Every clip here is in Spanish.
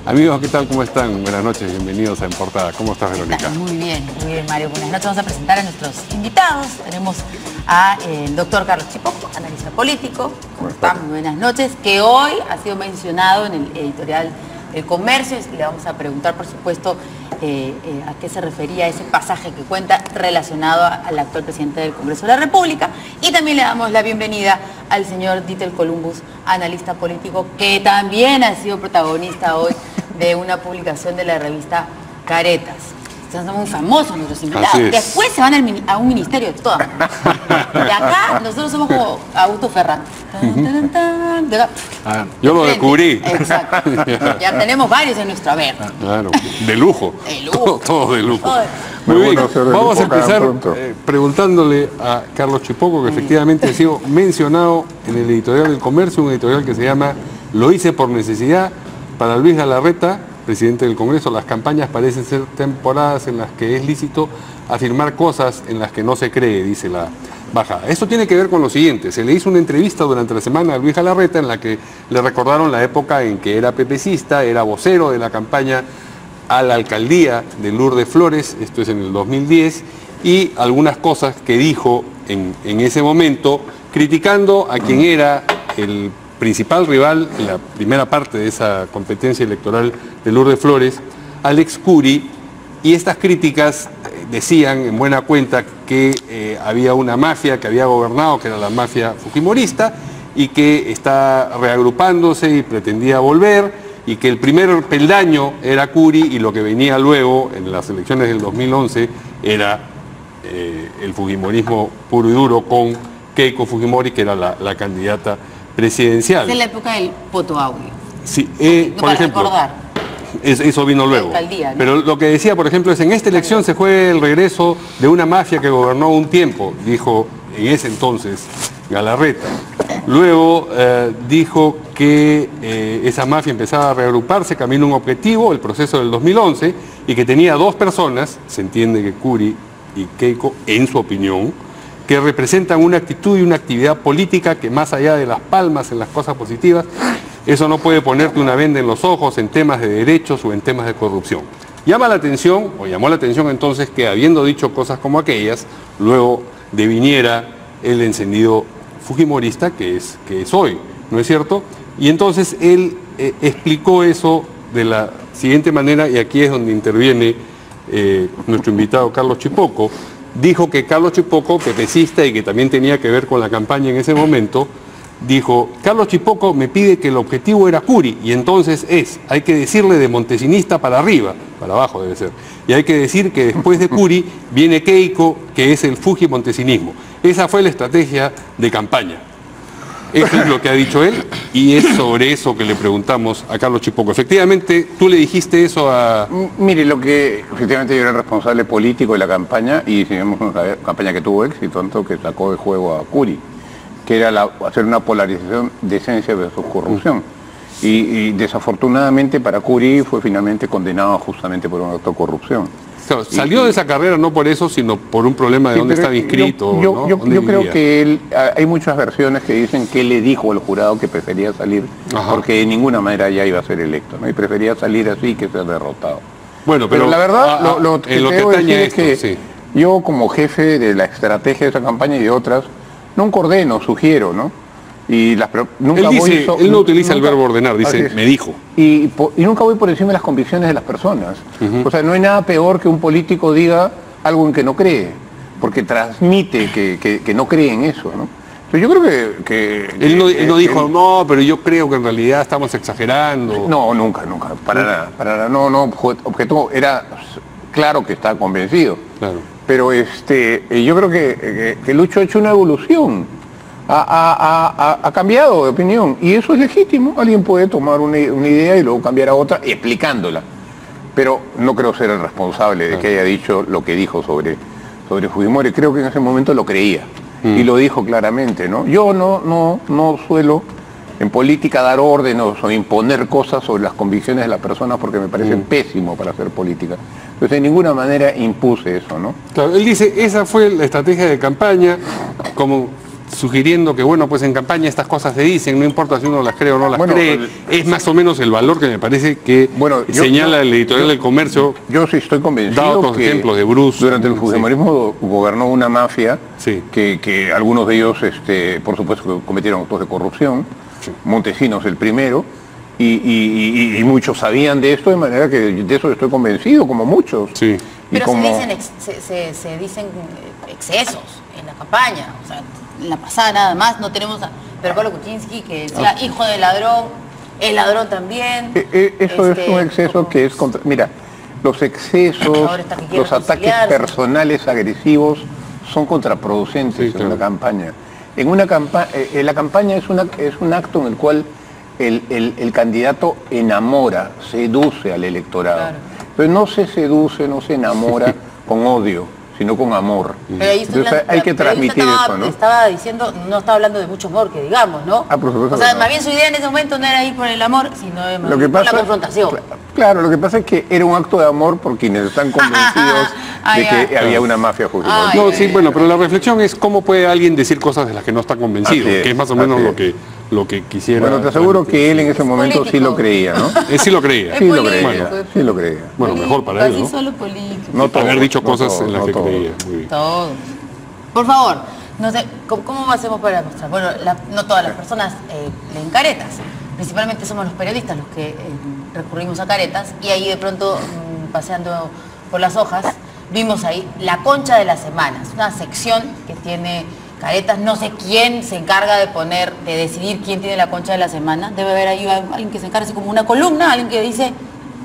Amigos, ¿qué tal? ¿Cómo están? Buenas noches, bienvenidos a En Portada. ¿Cómo estás, Verónica? Muy bien, Mario. Buenas noches. Vamos a presentar a nuestros invitados. Tenemos al doctor Carlos Chipoco, analista político. ¿Cómo están? Muy buenas noches. Que hoy ha sido mencionado en el editorial El Comercio. Y le vamos a preguntar, por supuesto, a qué se refería ese pasaje que cuenta relacionado al actual presidente del Congreso de la República. Y también le damos la bienvenida al señor Ditel Columbus, analista político, que también ha sido protagonista hoy de una publicación de la revista Caretas. Son muy famosos nuestros invitados. Después se van a un ministerio de todas maneras. De acá nosotros somos como Augusto Ferran. Yo lo descubrí. Exacto. Ya tenemos varios en nuestro haber. Claro, de lujo. De lujo. Todo de lujo. Muy bien, vamos a empezar preguntándole a Carlos Chipoco, que efectivamente ha sido mencionado en el editorial del Comercio, un editorial que se llama Lo hice por necesidad. Para Luis Galarreta, presidente del Congreso, las campañas parecen ser temporadas en las que es lícito afirmar cosas en las que no se cree, dice la bajada. Esto tiene que ver con lo siguiente: se le hizo una entrevista durante la semana a Luis Galarreta en la que le recordaron la época en que era pepecista, era vocero de la campaña a la alcaldía de Lourdes Flores, esto es en el 2010, y algunas cosas que dijo en ese momento, criticando a quien era el principal rival en la primera parte de esa competencia electoral de Lourdes Flores, Alex Curi, y estas críticas decían en buena cuenta que había una mafia que había gobernado, que era la mafia fujimorista, y que está reagrupándose y pretendía volver, y que el primer peldaño era Curi, y lo que venía luego en las elecciones del 2011 era el fujimorismo puro y duro con Keiko Fujimori, que era la candidata presidencial. Es la época del fotoaudio. Sí, por ejemplo, recordar. Eso vino luego. Alcaldía, ¿no? Pero lo que decía, por ejemplo, es en esta elección se fue el regreso de una mafia que gobernó un tiempo, dijo en ese entonces Galarreta. Luego dijo que esa mafia empezaba a reagruparse camino a un objetivo, el proceso del 2011, y que tenía dos personas, se entiende que Curi y Keiko, en su opinión, que representan una actitud y una actividad política que, más allá de las palmas en las cosas positivas, eso no puede ponerte una venda en los ojos en temas de derechos o en temas de corrupción. Llamó la atención entonces que, habiendo dicho cosas como aquellas, luego deviniera el encendido fujimorista que es hoy, ¿no es cierto? Y entonces él explicó eso de la siguiente manera, y aquí es donde interviene nuestro invitado Carlos Chipoco. Dijo que Carlos Chipoco, pepecista y que también tenía que ver con la campaña en ese momento, dijo: Carlos Chipoco me pide que el objetivo era Curi, y entonces hay que decirle de montesinista para arriba, para abajo debe ser, y hay que decir que después de Curi viene Keiko, que es el fujimontesinismo. Esa fue la estrategia de campaña. Eso es lo que ha dicho él, y es sobre eso que le preguntamos a Carlos Chipoco. Efectivamente, tú le dijiste eso a... Mire, efectivamente yo era el responsable político de la campaña, y digamos una campaña que tuvo éxito, tanto que sacó de juego a Curi, que era hacer una polarización de esencia versus corrupción. Y desafortunadamente para Curi fue finalmente condenado justamente por un acto de corrupción. Claro, salió de esa carrera no por eso, sino por un problema de dónde estaba inscrito. Yo creo que hay muchas versiones que dicen que él le dijo al jurado que prefería salir, porque de ninguna manera ya iba a ser electo, ¿no? Y prefería salir así que ser derrotado. Bueno, pero la verdad, lo que debo decir es que yo, como jefe de la estrategia de esa campaña y de otras, nunca ordeno, sugiero, ¿no? Y nunca él no utiliza el verbo ordenar, dice me dijo. Y nunca voy por encima de las convicciones de las personas. O sea, no hay nada peor que un político diga algo en que no cree, porque transmite que no cree en eso, ¿no? Entonces yo creo que él no dijo, no, pero yo creo que en realidad estamos exagerando. No, nunca, para nada. No, objeto, era claro que estaba convencido. Claro. Pero yo creo que Lucho ha hecho una evolución. Ha cambiado de opinión, y eso es legítimo. Alguien puede tomar una idea y luego cambiar a otra explicándola, pero no creo ser el responsable de que haya dicho lo que dijo sobre Fujimori. Creo que en ese momento lo creía y lo dijo claramente, ¿no? Yo no suelo en política dar órdenes o imponer cosas sobre las convicciones de las personas, porque me parece pésimo para hacer política. Entonces de ninguna manera impuse eso, ¿no? Claro, él dice, esa fue la estrategia de campaña, como sugiriendo que, bueno, pues en campaña estas cosas se dicen, no importa si uno las cree o no las cree. Es más o menos el valor que me parece que señala el editorial del Comercio. Yo sí estoy convencido dado otros que ejemplos de Bruce. Durante el fujimorismo gobernó una mafia que algunos de ellos, por supuesto, cometieron actos de corrupción. Montesinos el primero. Y muchos sabían de esto, de manera que de eso estoy convencido, como muchos. Sí. Pero se dicen excesos en la campaña. O sea, en la pasada nada más no tenemos a Pablo Kuczynski que decía hijo de ladrón, el ladrón también. Eso es un exceso que es contra... Mira, los excesos, los ataques personales agresivos son contraproducentes en una campaña. En una la campaña es un acto en el cual el candidato enamora, seduce al electorado. Claro. Pero no se seduce, no se enamora con odio, sino con amor. Pero ahí entonces hay que transmitir eso, ¿no? Estaba diciendo, no estaba hablando de mucho amor, que digamos, ¿no? Por supuesto. O sea, más bien su idea en ese momento no era ir por el amor, sino por la confrontación. Claro, lo que pasa es que era un acto de amor por quienes están convencidos de que había una mafia fujimorista. No, sí, bueno, pero la reflexión es cómo puede alguien decir cosas de las que no está convencido, que es más o menos lo que quisiera. Bueno, te aseguro que él en ese momento sí lo creía, ¿no? Sí lo creía. Sí lo creía. Sí lo creía. Bueno, mejor para él, ¿no? Solo político. No haber dicho cosas en las que creía. Todos. Por favor, no sé, ¿cómo hacemos para mostrar? Bueno, no todas las personas leen caretas. Principalmente somos los periodistas los que recurrimos a caretas y ahí de pronto, paseando por las hojas, vimos ahí la concha de la semana. Es una sección que tiene caretas, no sé quién se encarga de decidir quién tiene la concha de la semana. Debe haber ahí alguien que se encargue como una columna, alguien que dice,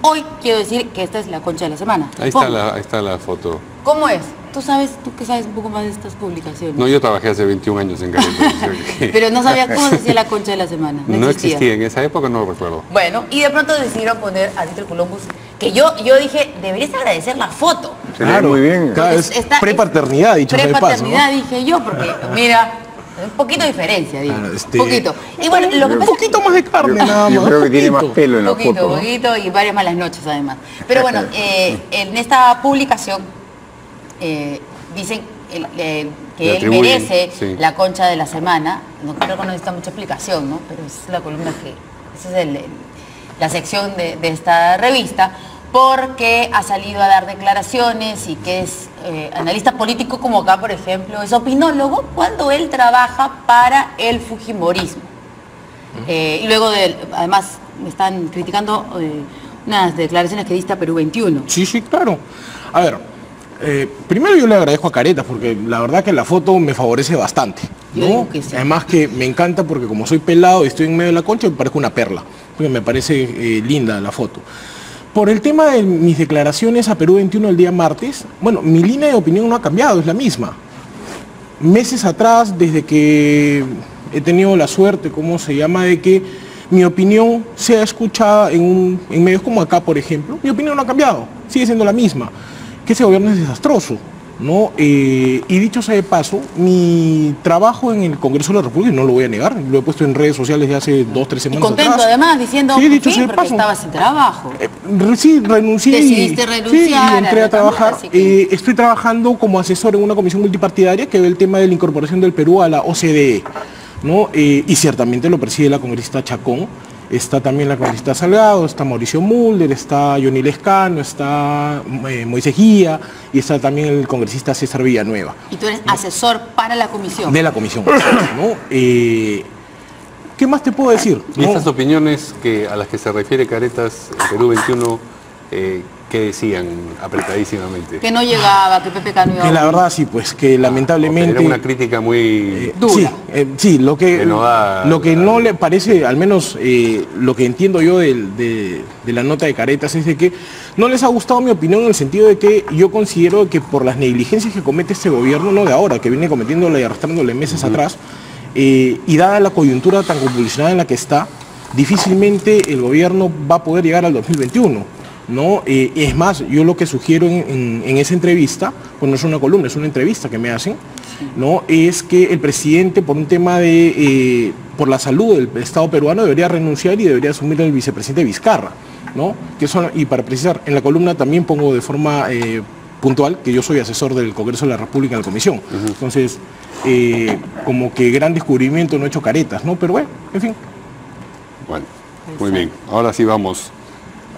hoy quiero decir que esta es la concha de la semana. Ahí está la foto. ¿Cómo es? Tú que sabes un poco más de estas publicaciones. No, yo trabajé hace 21 años en caretas. Pero no sabía cómo se hacía la concha de la semana. No existía, en esa época no lo recuerdo. Bueno, y de pronto decidieron poner a Dieter Columbus, que yo dije, deberías agradecer la foto. Claro, muy bien. Es prepaternidad, dicho sea de paso, ¿no? Prepaternidad, dije yo, porque mira, un poquito de diferencia, digo. Un poquito. Y bueno, lo que pasa un poquito más de carne, nada más. Yo creo que tiene más pelo en la foto. Un poquito, y varias malas noches además. Pero bueno, en esta publicación dicen que él merece la concha de la semana. No creo que no necesita mucha explicación, ¿no? Pero esa es la columna esa es la sección de esta revista, porque ha salido a dar declaraciones y que es analista político, como acá, por ejemplo, es opinólogo cuando él trabaja para el fujimorismo. Y luego, además, me están criticando unas declaraciones que diste a Perú 21. Sí, claro. A ver, primero yo le agradezco a Caretas porque la verdad que la foto me favorece bastante, ¿no? Yo digo que sí. Además que me encanta porque como soy pelado y estoy en medio de la concha, me parece una perla, porque me parece linda la foto. Por el tema de mis declaraciones a Perú 21 el día martes, bueno, mi línea de opinión no ha cambiado, es la misma. Meses atrás, desde que he tenido la suerte, de que mi opinión sea escuchada en medios como acá, por ejemplo, mi opinión no ha cambiado, sigue siendo la misma, que ese gobierno es desastroso, ¿no? Y dicho sea de paso, mi trabajo en el Congreso de la República, no lo voy a negar, lo he puesto en redes sociales de hace 2 o 3 semanas contento atrás. Además, diciendo sí, dicho sea de porque paso, estaba sin trabajo. Sí, renuncié. Decidiste renunciar. Y entré a trabajar. Estoy trabajando como asesor en una comisión multipartidaria que ve el tema de la incorporación del Perú a la OCDE, ¿no? Y ciertamente lo preside la congresista Chacón. Está también la congresista Salgado, está Mauricio Mulder, está Johnny Lescano, está Moisés Guía y está también el congresista César Villanueva. Y tú eres asesor para la comisión. De la comisión, ¿no? ¿Qué más te puedo decir? ¿Y estas opiniones a las que se refiere Caretas en Perú 21, qué decían apretadísimamente? Que no llegaba, que PPK no iba. Que la verdad sí, pues que lamentablemente... Era una crítica muy dura. Sí, lo que no le parece, al menos lo que entiendo yo de la nota de Caretas es de que no les ha gustado mi opinión en el sentido de que yo considero que por las negligencias que comete este gobierno, no de ahora, que viene cometiéndola y arrastrándole meses atrás, y dada la coyuntura tan convulsionada en la que está, difícilmente el gobierno va a poder llegar al 2021. ¿No? Es más, yo lo que sugiero en esa entrevista, pues no es una columna, es una entrevista que me hacen, ¿no? Es que el presidente, por un tema por la salud del Estado peruano, debería renunciar y debería asumir el vicepresidente Vizcarra, ¿no? Y para precisar, en la columna también pongo de forma puntual, que yo soy asesor del Congreso de la República en la Comisión. Entonces, como que gran descubrimiento, no he hecho caretas, ¿no? Pero bueno, en fin. Bueno, muy bien. Ahora sí vamos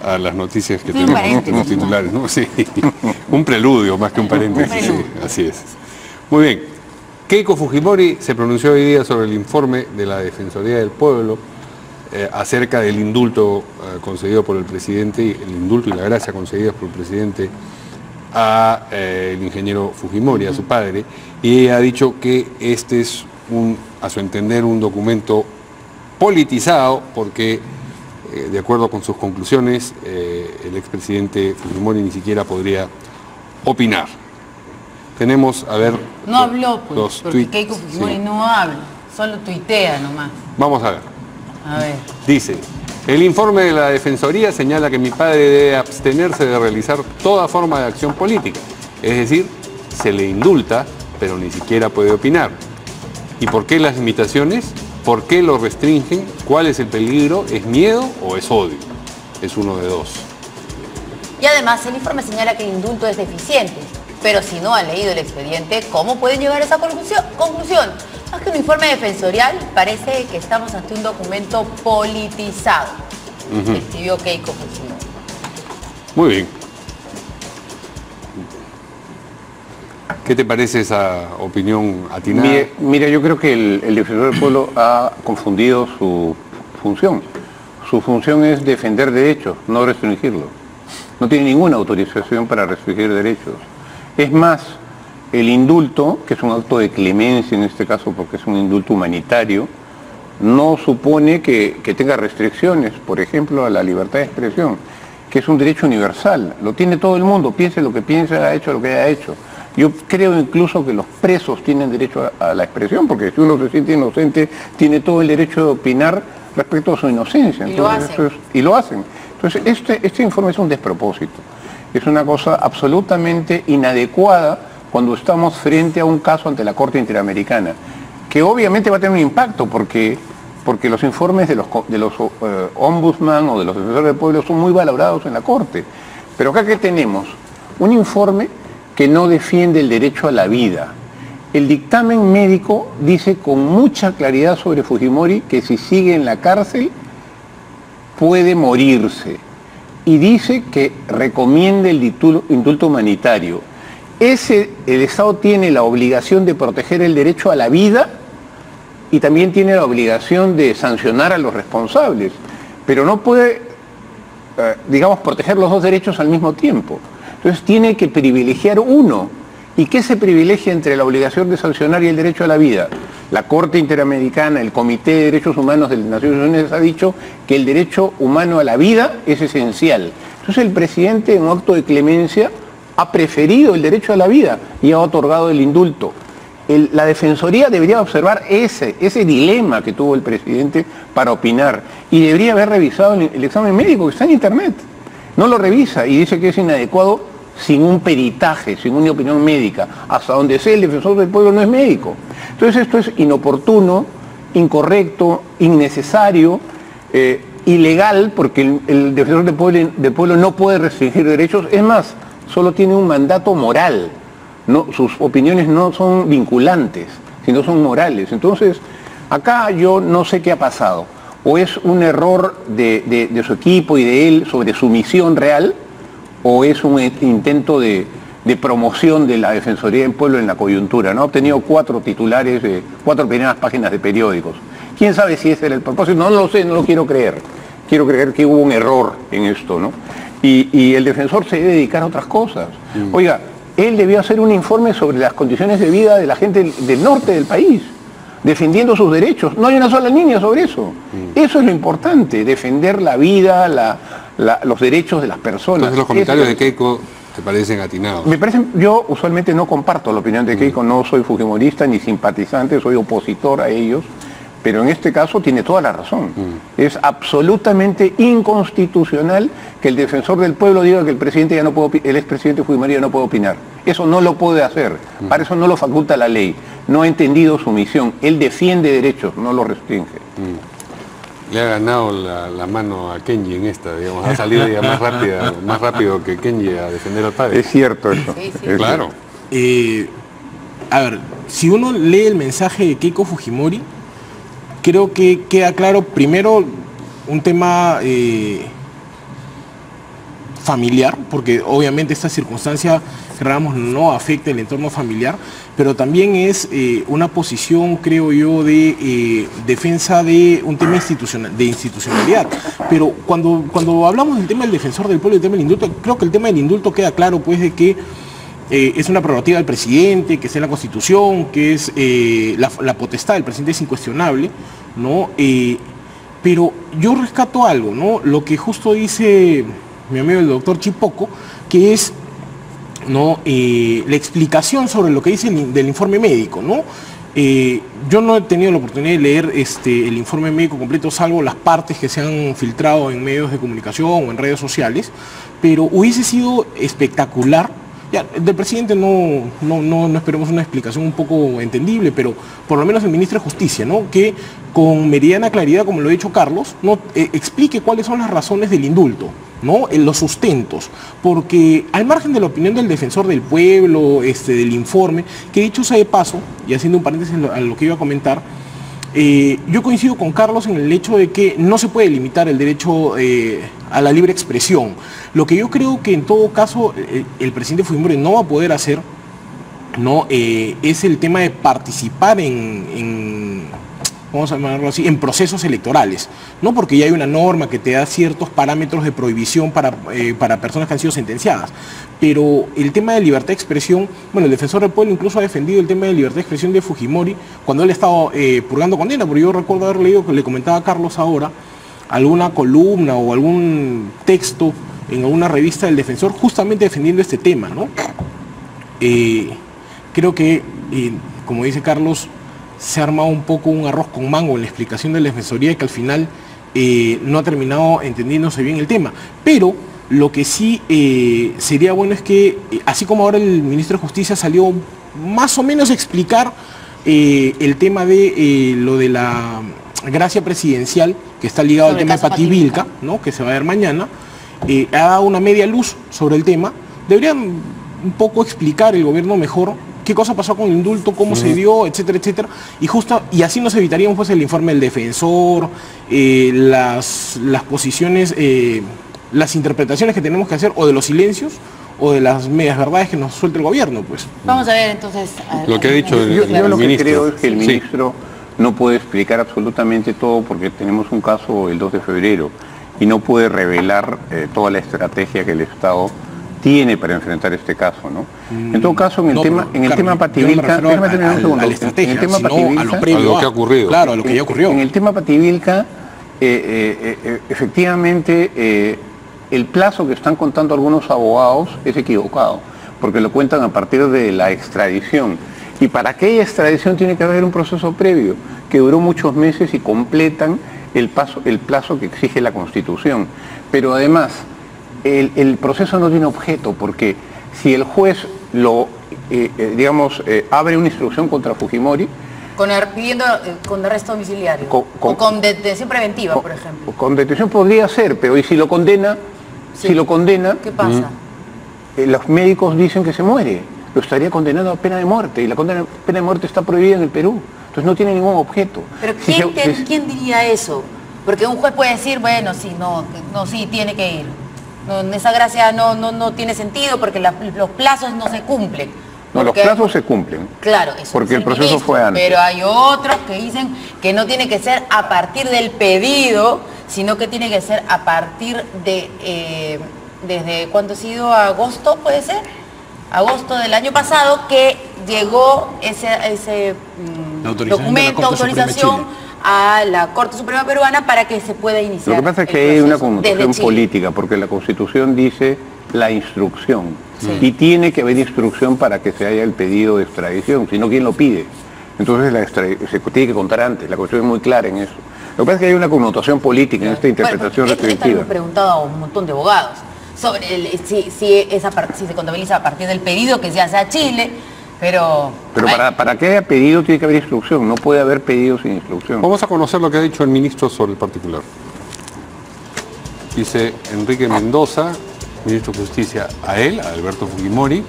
a las noticias que tenemos, los titulares, ¿no? Sí. Un preludio más que un paréntesis. Sí, así es. Muy bien. Keiko Fujimori se pronunció hoy día sobre el informe de la Defensoría del Pueblo acerca del indulto concedido por el presidente, el indulto y la gracia concedidas por el presidente a el ingeniero Fujimori, a su padre, y ella ha dicho que este es, a su entender, un documento politizado porque, de acuerdo con sus conclusiones, el expresidente Fujimori ni siquiera podría opinar. Tenemos, a ver... No habló, pues, porque Keiko Fujimori no habla, solo tuitea nomás. Vamos a ver. A ver. Dice, el informe de la Defensoría señala que mi padre debe abstenerse de realizar toda forma de acción política. Es decir, se le indulta, pero ni siquiera puede opinar. ¿Y por qué las limitaciones? ¿Por qué lo restringen? ¿Cuál es el peligro? ¿Es miedo o es odio? Es uno de dos. Y además, el informe señala que el indulto es deficiente. Pero si no han leído el expediente, ¿cómo pueden llegar a esa conclusión? Más que un informe defensorial, parece que estamos ante un documento politizado. Escribió Keiko Fujimori. Muy bien. ¿Qué te parece esa opinión atinada? Mira, yo creo que el defensor del pueblo ha confundido su función. Su función es defender derechos, no restringirlos. No tiene ninguna autorización para restringir derechos. Es más, el indulto, que es un acto de clemencia en este caso porque es un indulto humanitario, no supone que tenga restricciones, por ejemplo, a la libertad de expresión, que es un derecho universal. Lo tiene todo el mundo, piense lo que piense, ha hecho lo que haya hecho. Yo creo incluso que los presos tienen derecho a la expresión, porque si uno se siente inocente, tiene todo el derecho de opinar respecto a su inocencia. Entonces, y lo hacen. Entonces, este informe es un despropósito. Es una cosa absolutamente inadecuada cuando estamos frente a un caso ante la Corte Interamericana, que obviamente va a tener un impacto porque los informes de los ombudsman o de los defensores del pueblo son muy valorados en la Corte. Pero acá, ¿qué tenemos? Un informe que no defiende el derecho a la vida. El dictamen médico dice con mucha claridad sobre Fujimori que si sigue en la cárcel puede morirse. Y dice que recomienda el indulto humanitario. El Estado tiene la obligación de proteger el derecho a la vida y también tiene la obligación de sancionar a los responsables, pero no puede, digamos, proteger los dos derechos al mismo tiempo. Entonces tiene que privilegiar uno. ¿Y qué se privilegia entre la obligación de sancionar y el derecho a la vida? La Corte Interamericana, el Comité de Derechos Humanos de las Naciones Unidas ha dicho que el derecho humano a la vida es esencial. Entonces el presidente, en un acto de clemencia, ha preferido el derecho a la vida y ha otorgado el indulto. La Defensoría debería observar ese dilema que tuvo el presidente para opinar y debería haber revisado el examen médico que está en internet. No lo revisa y dice que es inadecuado sin un peritaje, sin una opinión médica. Hasta donde sé, el defensor del pueblo no es médico. Entonces esto es inoportuno, incorrecto, innecesario, ilegal, porque el defensor del pueblo no puede restringir derechos. Es más, solo tiene un mandato moral. No, sus opiniones no son vinculantes, sino son morales. Entonces, acá yo no sé qué ha pasado. O es un error de su equipo y de él sobre su misión real, o es un intento de promoción de la Defensoría del Pueblo en la coyuntura, ¿no? Ha obtenido 4 titulares, 4 primeras páginas de periódicos. ¿Quién sabe si ese era el propósito? No lo sé, no lo quiero creer. Quiero creer que hubo un error en esto, ¿no? Y el defensor se debe dedicar a otras cosas. Oiga, él debió hacer un informe sobre las condiciones de vida de la gente del norte del país, defendiendo sus derechos. No hay una sola línea sobre eso. Eso es lo importante, defender la vida, los derechos de las personas. Entonces los comentarios de Keiko te parecen atinados. Yo usualmente no comparto la opinión de Keiko, no soy fujimorista ni simpatizante, soy opositor a ellos, pero en este caso tiene toda la razón. Es absolutamente inconstitucional que el defensor del pueblo diga que el expresidente Fujimori ya no puede opinar. Eso no lo puede hacer, para eso no lo faculta la ley. No ha entendido su misión, él defiende derechos, no los restringe. Le ha ganado la mano a Kenji en esta, digamos, ha salido ya más rápido que Kenji a defender al padre. Es cierto eso. Sí, sí. Claro. A ver, si uno lee el mensaje de Keiko Fujimori, creo que queda claro, primero, un tema familiar, porque obviamente esta circunstancia, queramos, no afecta el entorno familiar, pero también es una posición, creo yo, de defensa de un tema de institucionalidad. Pero cuando hablamos del tema del defensor del pueblo y del tema del indulto, creo que el tema del indulto queda claro, pues, de que es una prerrogativa del presidente, que está en la Constitución, que es la potestad del presidente es incuestionable, ¿no? Pero yo rescato algo, ¿no? Lo que justo dice mi amigo el doctor Chipoco, que es, ¿no?, la explicación sobre lo que dice del informe médico, ¿no? Yo no he tenido la oportunidad de leer el informe médico completo, salvo las partes que se han filtrado en medios de comunicación o en redes sociales, pero hubiese sido espectacular. Ya, del presidente no esperemos una explicación un poco entendible, pero por lo menos el ministro de Justicia, ¿no?, que con meridiana claridad, como lo ha dicho Carlos, ¿no?, explique cuáles son las razones del indulto, ¿no?, los sustentos, porque al margen de la opinión del defensor del pueblo, del informe, que dicho sea de paso, y haciendo un paréntesis a lo que iba a comentar, yo coincido con Carlos en el hecho de que no se puede limitar el derecho a la libre expresión. Lo que yo creo que en todo caso el presidente Fujimori no va a poder hacer, ¿no?, es el tema de participar vamos a llamarlo así, en procesos electorales, ¿no?, porque ya hay una norma que te da ciertos parámetros de prohibición para personas que han sido sentenciadas. Pero el tema de libertad de expresión, bueno, el defensor del pueblo incluso ha defendido el tema de libertad de expresión de Fujimori cuando él estaba purgando condena, porque yo recuerdo haber leído, que le comentaba a Carlos ahora, alguna columna o algún texto en alguna revista del defensor justamente defendiendo este tema, ¿no? Creo que, como dice Carlos, se ha armado un poco un arroz con mango en la explicación de la defensoría, que al final no ha terminado entendiéndose bien el tema. Pero lo que sí sería bueno es que, así como ahora el ministro de Justicia salió más o menos a explicar el tema de lo de la gracia presidencial, que está ligado al tema de Pativilca, ¿no?, que se va a ver mañana, ha dado una media luz sobre el tema. Deberían un poco explicar el gobierno mejor qué cosa pasó con el indulto, cómo se dio, etcétera, etcétera, y así nos evitaríamos, pues, el informe del defensor, las posiciones, las interpretaciones que tenemos que hacer, o de los silencios, o de las medias verdades que nos suelta el gobierno, pues. Vamos a ver entonces. Lo que ha dicho el yo lo que ministro. creo es que el ministro no puede explicar absolutamente todo, porque tenemos un caso el 2 de febrero y no puede revelar toda la estrategia que el Estado tiene para enfrentar este caso, ¿no? En todo caso, en el tema Pativilca, déjame terminar un segundo. A la estrategia, en el tema Pativilca, a lo previo, a lo que ha ocurrido. Claro, a lo que ya ocurrió. En el tema Pativilca, efectivamente, el plazo que están contando algunos abogados es equivocado, porque lo cuentan a partir de la extradición. Y para aquella extradición tiene que haber un proceso previo, que duró muchos meses y completan el plazo que exige la Constitución. Pero además, el proceso no tiene objeto, porque si el juez abre una instrucción contra Fujimori, pidiendo con arresto domiciliario, o con detención preventiva, por ejemplo. Con detención podría ser, pero ¿y si lo condena? Sí. Si lo condena, ¿qué pasa? Los médicos dicen que se muere, lo estaría condenando a pena de muerte, y la pena de muerte está prohibida en el Perú, entonces no tiene ningún objeto. Pero ¿quién diría eso? Porque un juez puede decir, bueno, sí, sí, tiene que ir. No, esa gracia no tiene sentido porque los plazos no se cumplen. No, los plazos se cumplen. Claro, eso porque el proceso fue antes. Pero hay otros que dicen que no tiene que ser a partir del pedido, sino que tiene que ser a partir de, desde ¿cuánto ha sido? ¿Agosto puede ser? Agosto del año pasado, que llegó ese documento, autorización a la Corte Suprema Peruana para que se pueda iniciar. Lo que pasa es que hay una connotación política, porque la Constitución dice la instrucción, y tiene que haber instrucción para que se haya el pedido de extradición, si no, ¿quién lo pide? Entonces se tiene que contar antes, la Constitución es muy clara en eso. Lo que pasa es que hay una connotación política en esta interpretación restrictiva. Hemos preguntado a un montón de abogados sobre si se contabiliza a partir del pedido que se hace a Chile, Pero para que haya pedido tiene que haber instrucción, no puede haber pedido sin instrucción. Vamos a conocer lo que ha dicho el ministro sobre el particular. Dice Enrique Mendoza, ministro de Justicia, a él, a Alberto Fujimori,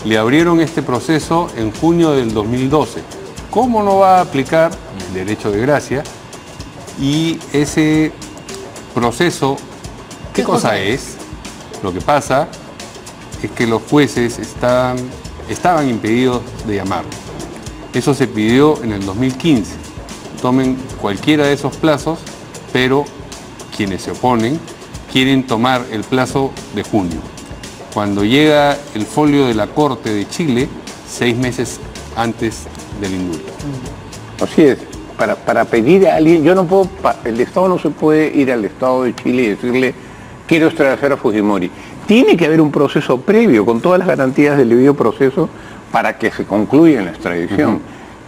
le abrieron este proceso en junio del 2012. ¿Cómo no va a aplicar el derecho de gracia? Y ese proceso, ¿qué cosa es? Lo que pasa es que los jueces estaban impedidos de llamarlo. Eso se pidió en el 2015. Tomen cualquiera de esos plazos, pero quienes se oponen quieren tomar el plazo de junio. Cuando llega el folio de la Corte de Chile, 6 meses antes del indulto. Así es. Para pedir a alguien, el Estado no se puede ir al Estado de Chile y decirle, quiero extraditar a Fujimori. Tiene que haber un proceso previo, con todas las garantías del debido proceso, para que se concluya la extradición.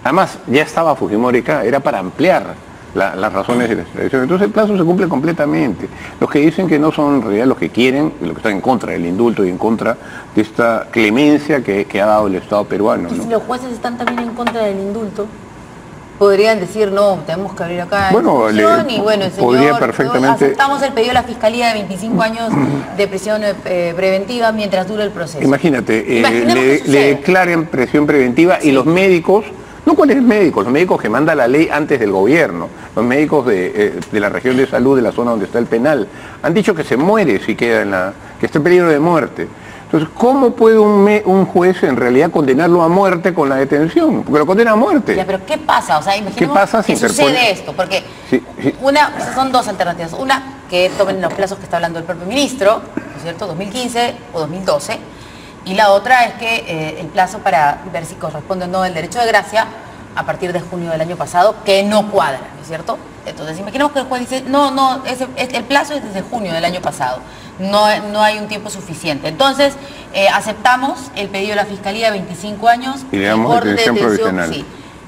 Además, ya estaba Fujimori acá, era para ampliar las razones de la extradición. Entonces el plazo se cumple completamente. Los que dicen que no son en realidad los que quieren, los que están en contra del indulto y en contra de esta clemencia que ha dado el Estado peruano. ¿Y si los jueces están también en contra del indulto? Podrían decir, no, tenemos que abrir acá y bueno, podría perfectamente... aceptamos el pedido de la Fiscalía de 25 años de prisión preventiva mientras dura el proceso. Imagínate, le declaren prisión preventiva y los médicos, no cuáles médicos, los médicos que manda la ley antes del gobierno, los médicos de la región de salud de la zona donde está el penal, han dicho que se muere si queda que está en peligro de muerte. Entonces, ¿cómo puede un juez en realidad condenarlo a muerte con la detención? Porque lo condena a muerte. Ya, pero ¿qué pasa? O sea, imaginemos que sucede esto, porque son dos alternativas. Una, que tomen los plazos que está hablando el propio ministro, ¿no es cierto?, 2015 o 2012. Y la otra es que el plazo para ver si corresponde o no el derecho de gracia a partir de junio del año pasado, que no cuadra, ¿no es cierto? Entonces, imaginemos que el juez dice, el plazo es desde junio del año pasado. No hay un tiempo suficiente. Entonces, aceptamos el pedido de la Fiscalía de 25 años y le damos detención provisional. Sí.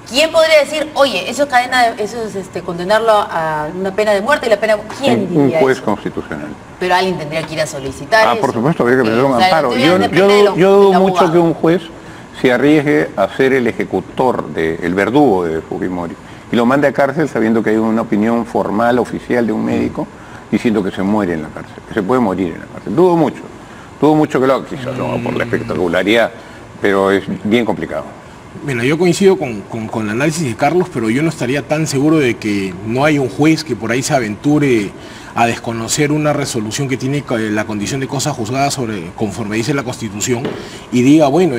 ¿Quién podría decir, oye, eso es condenarlo a una pena de muerte y la pena... ¿Quién diría Un juez eso? constitucional. Pero alguien tendría que ir a solicitar eso. Por supuesto, habría que pedir un amparo. Yo dudo mucho que un juez se arriesgue a ser el ejecutor, el verdugo de Fujimori, y lo mande a cárcel sabiendo que hay una opinión formal, oficial de un médico, diciendo que se muere en la cárcel, que se puede morir en la cárcel. Dudo mucho que quizás no por la espectacularidad, pero es bien complicado. Bueno, yo coincido con el análisis de Carlos, pero yo no estaría tan seguro de que no hay un juez que por ahí se aventure a desconocer una resolución que tiene la condición de cosa juzgada conforme dice la Constitución y diga, bueno,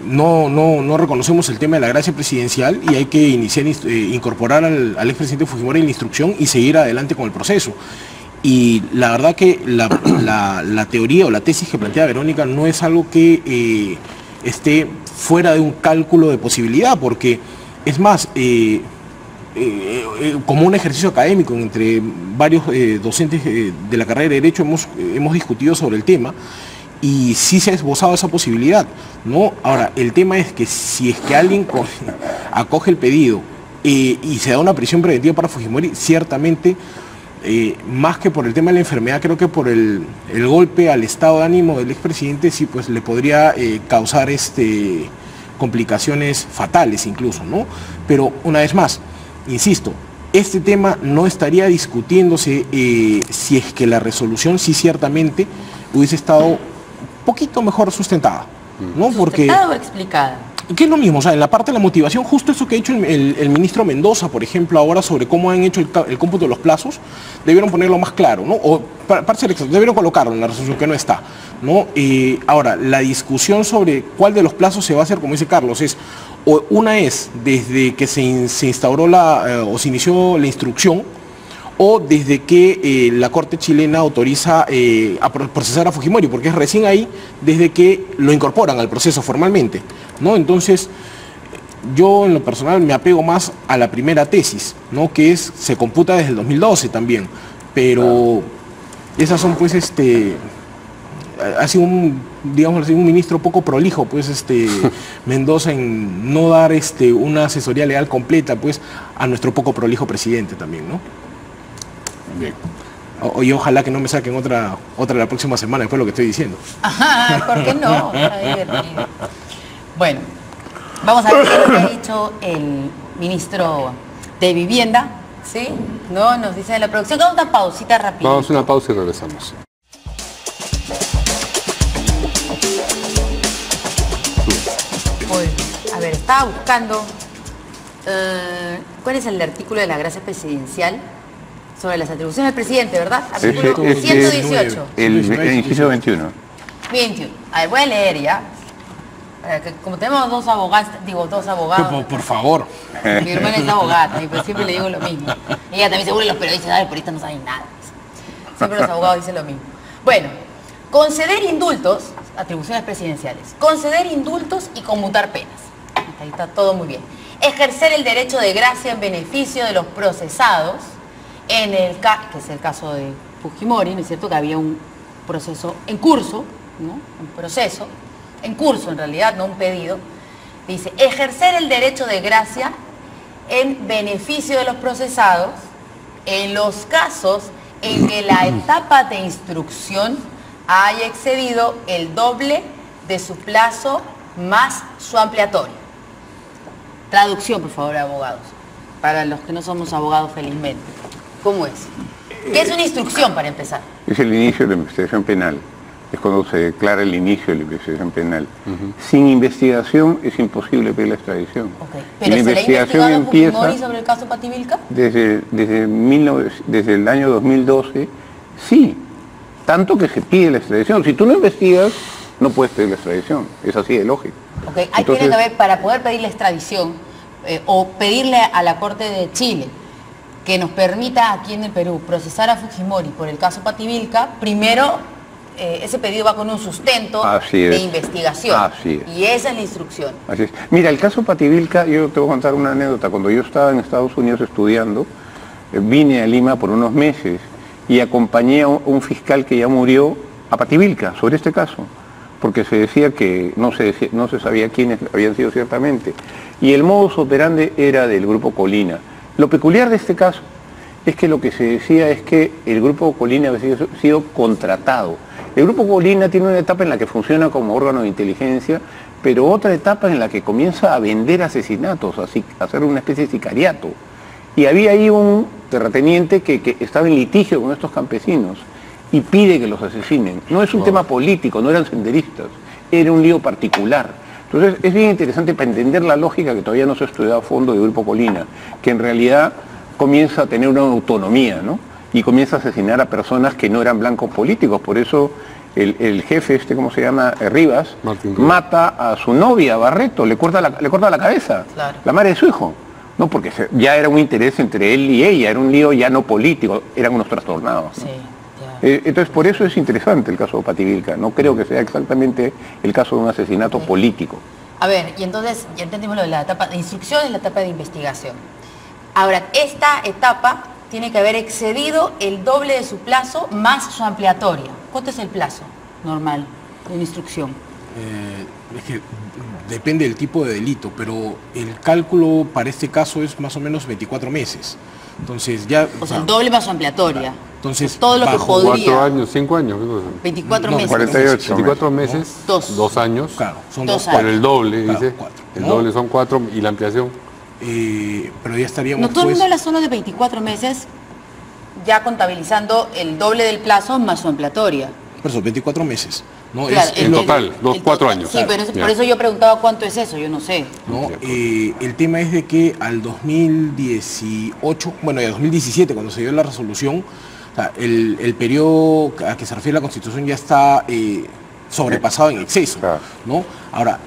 no reconocemos el tema de la gracia presidencial y hay que incorporar al expresidente Fujimori en la instrucción y seguir adelante con el proceso. Y la verdad que la teoría o la tesis que plantea Verónica no es algo que esté fuera de un cálculo de posibilidad, porque es más, como un ejercicio académico entre varios docentes de la carrera de Derecho hemos discutido sobre el tema y sí se ha esbozado esa posibilidad, ¿no? Ahora, el tema es que si es que alguien acoge el pedido y se da una prisión preventiva para Fujimori, ciertamente, más que por el tema de la enfermedad, creo que por el golpe al estado de ánimo del expresidente, sí, pues le podría causar complicaciones fatales incluso, ¿no? Pero una vez más, insisto, este tema no estaría discutiéndose si es que la resolución sí ciertamente hubiese estado un poquito mejor sustentada, ¿no? ¿Sustentada o explicada? Que es lo mismo, o sea, en la parte de la motivación, justo eso que ha hecho el ministro Mendoza, por ejemplo, ahora sobre cómo han hecho el cómputo de los plazos, debieron ponerlo más claro, ¿no? O para ser exacto, debieron colocarlo en la resolución que no está, ¿no? Ahora, la discusión sobre cuál de los plazos se va a hacer, como dice Carlos, una es desde que se instauró o se inició la instrucción, o desde que la Corte chilena autoriza a procesar a Fujimori, porque es recién ahí desde que lo incorporan al proceso formalmente, ¿no? Entonces, yo en lo personal me apego más a la primera tesis, ¿no? Que se computa desde el 2012 también, pero esas son pues ha sido digamos así, un ministro poco prolijo, pues Mendoza, en no dar una asesoría legal completa pues a nuestro poco prolijo presidente también, ¿no? Bien. Y ojalá que no me saquen otra la próxima semana después de lo que estoy diciendo. Ajá, ¿por qué no? Está divertido. Bueno, vamos a ver qué es lo que ha dicho el ministro de Vivienda, ¿sí? No, nos dice la producción. Vamos a una pausita rápida. Vamos a una pausa y regresamos. A ver, estaba buscando cuál es el artículo de la gracia presidencial sobre las atribuciones del presidente, ¿verdad? Artículo 118. El inciso 21. 21. A ver, voy a leer ya. Que como tenemos dos abogados, Por favor. Mi hermana es abogada y pues siempre le digo lo mismo. Ella también seguro los periodistas, los periodistas no saben nada. Siempre los abogados dicen lo mismo. Bueno, conceder indultos, atribuciones presidenciales, conceder indultos y conmutar penas. Ahí está todo muy bien. Ejercer el derecho de gracia en beneficio de los procesados, que es el caso de Fujimori, ¿no es cierto? Que había un proceso en curso, ¿no? Un proceso en curso en realidad, no un pedido. Dice, ejercer el derecho de gracia en beneficio de los procesados en los casos en que la etapa de instrucción haya excedido el doble de su plazo más su ampliatorio. Traducción, por favor, abogados, para los que no somos abogados felizmente. ¿Cómo es? ¿Qué es una instrucción, para empezar? Es el inicio de la investigación penal. Es cuando se declara el inicio de la investigación penal. Sin investigación es imposible pedir la extradición. Okay. ¿Pero se le ha investigado a Fujimori sobre el caso Pativilca? Desde el año 2012, sí. Tanto que se pide la extradición. Si tú no investigas, no puedes pedir la extradición. Es así de lógico. Okay. Ahí tiene que haber, para poder pedir la extradición, o pedirle a la Corte de Chile que nos permita aquí en el Perú procesar a Fujimori por el caso Pativilca, primero ese pedido va con un sustento de investigación. Así es. Y esa es la instrucción. Así es. Mira, el caso Pativilca, yo te voy a contar una anécdota. Cuando yo estaba en Estados Unidos estudiando, vine a Lima por unos meses y acompañé a un fiscal que ya murió a Pativilca sobre este caso, porque se decía que no se sabía quiénes habían sido ciertamente. Y el modus operandi era del Grupo Colina. Lo peculiar de este caso es que lo que se decía es que el Grupo Colina había sido contratado. El Grupo Colina tiene una etapa en la que funciona como órgano de inteligencia, pero otra etapa en la que comienza a vender asesinatos, a hacer una especie de sicariato. Y había ahí un terrateniente que estaba en litigio con estos campesinos y pide que los asesinen. No es un tema político, no eran senderistas, era un lío particular. Entonces es bien interesante para entender la lógica que todavía no se ha estudiado a fondo del Grupo Colina, que en realidad comienza a tener una autonomía, ¿no? Y comienza a asesinar a personas que no eran blancos políticos. Por eso el jefe, ¿cómo se llama? Rivas, mata a su novia, Barreto, le corta la cabeza, claro. La madre de su hijo. No, porque ya era un interés entre él y ella, era un lío ya no político, eran unos trastornados, ¿no? Sí. Entonces, por eso es interesante el caso de Pativilca. No creo que sea exactamente el caso de un asesinato político. A ver, y entonces ya entendimos lo de la etapa de instrucción, es la etapa de investigación. Ahora, esta etapa tiene que haber excedido el doble de su plazo más su ampliatoria. ¿Cuánto es el plazo normal de una instrucción? Es que depende del tipo de delito, pero el cálculo para este caso es más o menos 24 meses. Entonces ya... O sea, el doble más su ampliatoria. Entonces, todo lo que podría... 4 años, 5 años. 24 meses. 48. 24 meses, ¿no? 2 años. Claro, son 2 años. Por el doble, claro, dice. 4. El doble son 4 y la ampliación. Pero ya estaríamos... No, todo el mundo habla solo de 24 meses, ya contabilizando el doble del plazo más su ampliatoria. Por eso, 24 meses. ¿no? Claro, en total, 4 años. Sí, pero por eso yo preguntaba cuánto es eso, yo no sé. ¿No? El tema es de que al 2018, bueno, y al 2017, cuando se dio la resolución, o sea, el periodo a que se refiere la Constitución ya está sobrepasado en exceso, ¿no? Ahora,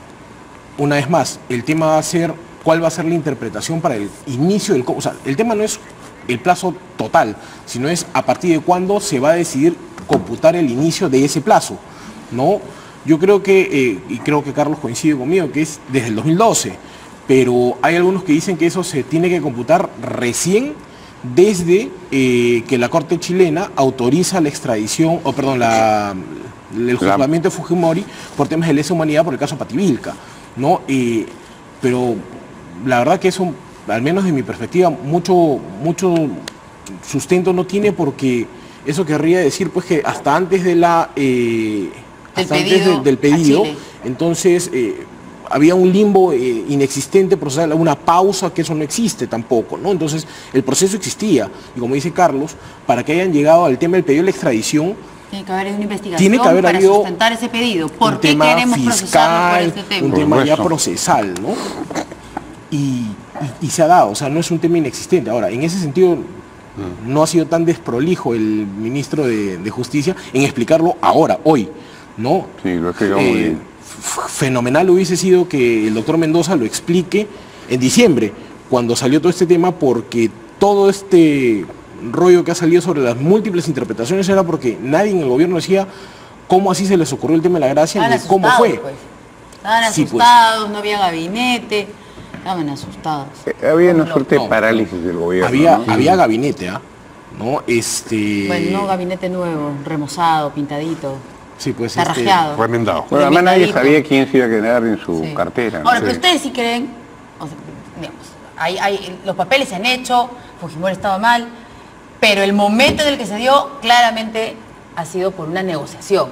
una vez más, el tema va a ser cuál va a ser la interpretación para el inicio del... O sea, el tema no es el plazo total, sino es a partir de cuándo se va a decidir computar el inicio de ese plazo, ¿no? Yo creo que, y creo que Carlos coincide conmigo, que es desde el 2012, pero hay algunos que dicen que eso se tiene que computar recién desde que la Corte chilena autoriza la extradición, o perdón, el juzgamiento de Fujimori por temas de lesa humanidad por el caso Pativilca, ¿no? Pero la verdad que eso, al menos de mi perspectiva, mucho sustento no tiene, porque eso querría decir pues que hasta antes de del pedido, entonces había un limbo inexistente procesal, una pausa, que eso no existe tampoco, ¿no? Entonces, el proceso existía, y como dice Carlos, para que hayan llegado al tema del pedido de la extradición, tiene que haber una investigación para sustentar ese pedido. ¿Por qué queremos procesarlo por este tema? Un tema ya procesal, ¿no? Y se ha dado, o sea, no es un tema inexistente. Ahora, en ese sentido, no ha sido tan desprolijo el ministro de Justicia en explicarlo ahora, hoy, ¿no? Sí, lo explicó muy bien. Fenomenal hubiese sido que el doctor Mendoza lo explique en diciembre, cuando salió todo este tema, porque todo este rollo que ha salido sobre las múltiples interpretaciones era porque nadie en el gobierno decía cómo así se les ocurrió el tema de la gracia ni cómo fue. Pues. Estaban asustados, pues. No había gabinete, estaban asustados. Había una suerte de parálisis del gobierno. Había gabinete, ¿no? Bueno, no gabinete nuevo, remozado, pintadito. Sí, pues tarrajeado. Remendado. Bueno, además nadie sabía quién se iba a quedar en su cartera. Ahora, pero ustedes sí creen, o sea, digamos, los papeles se han hecho, Fujimori estaba mal, pero el momento en el que se dio claramente ha sido por una negociación.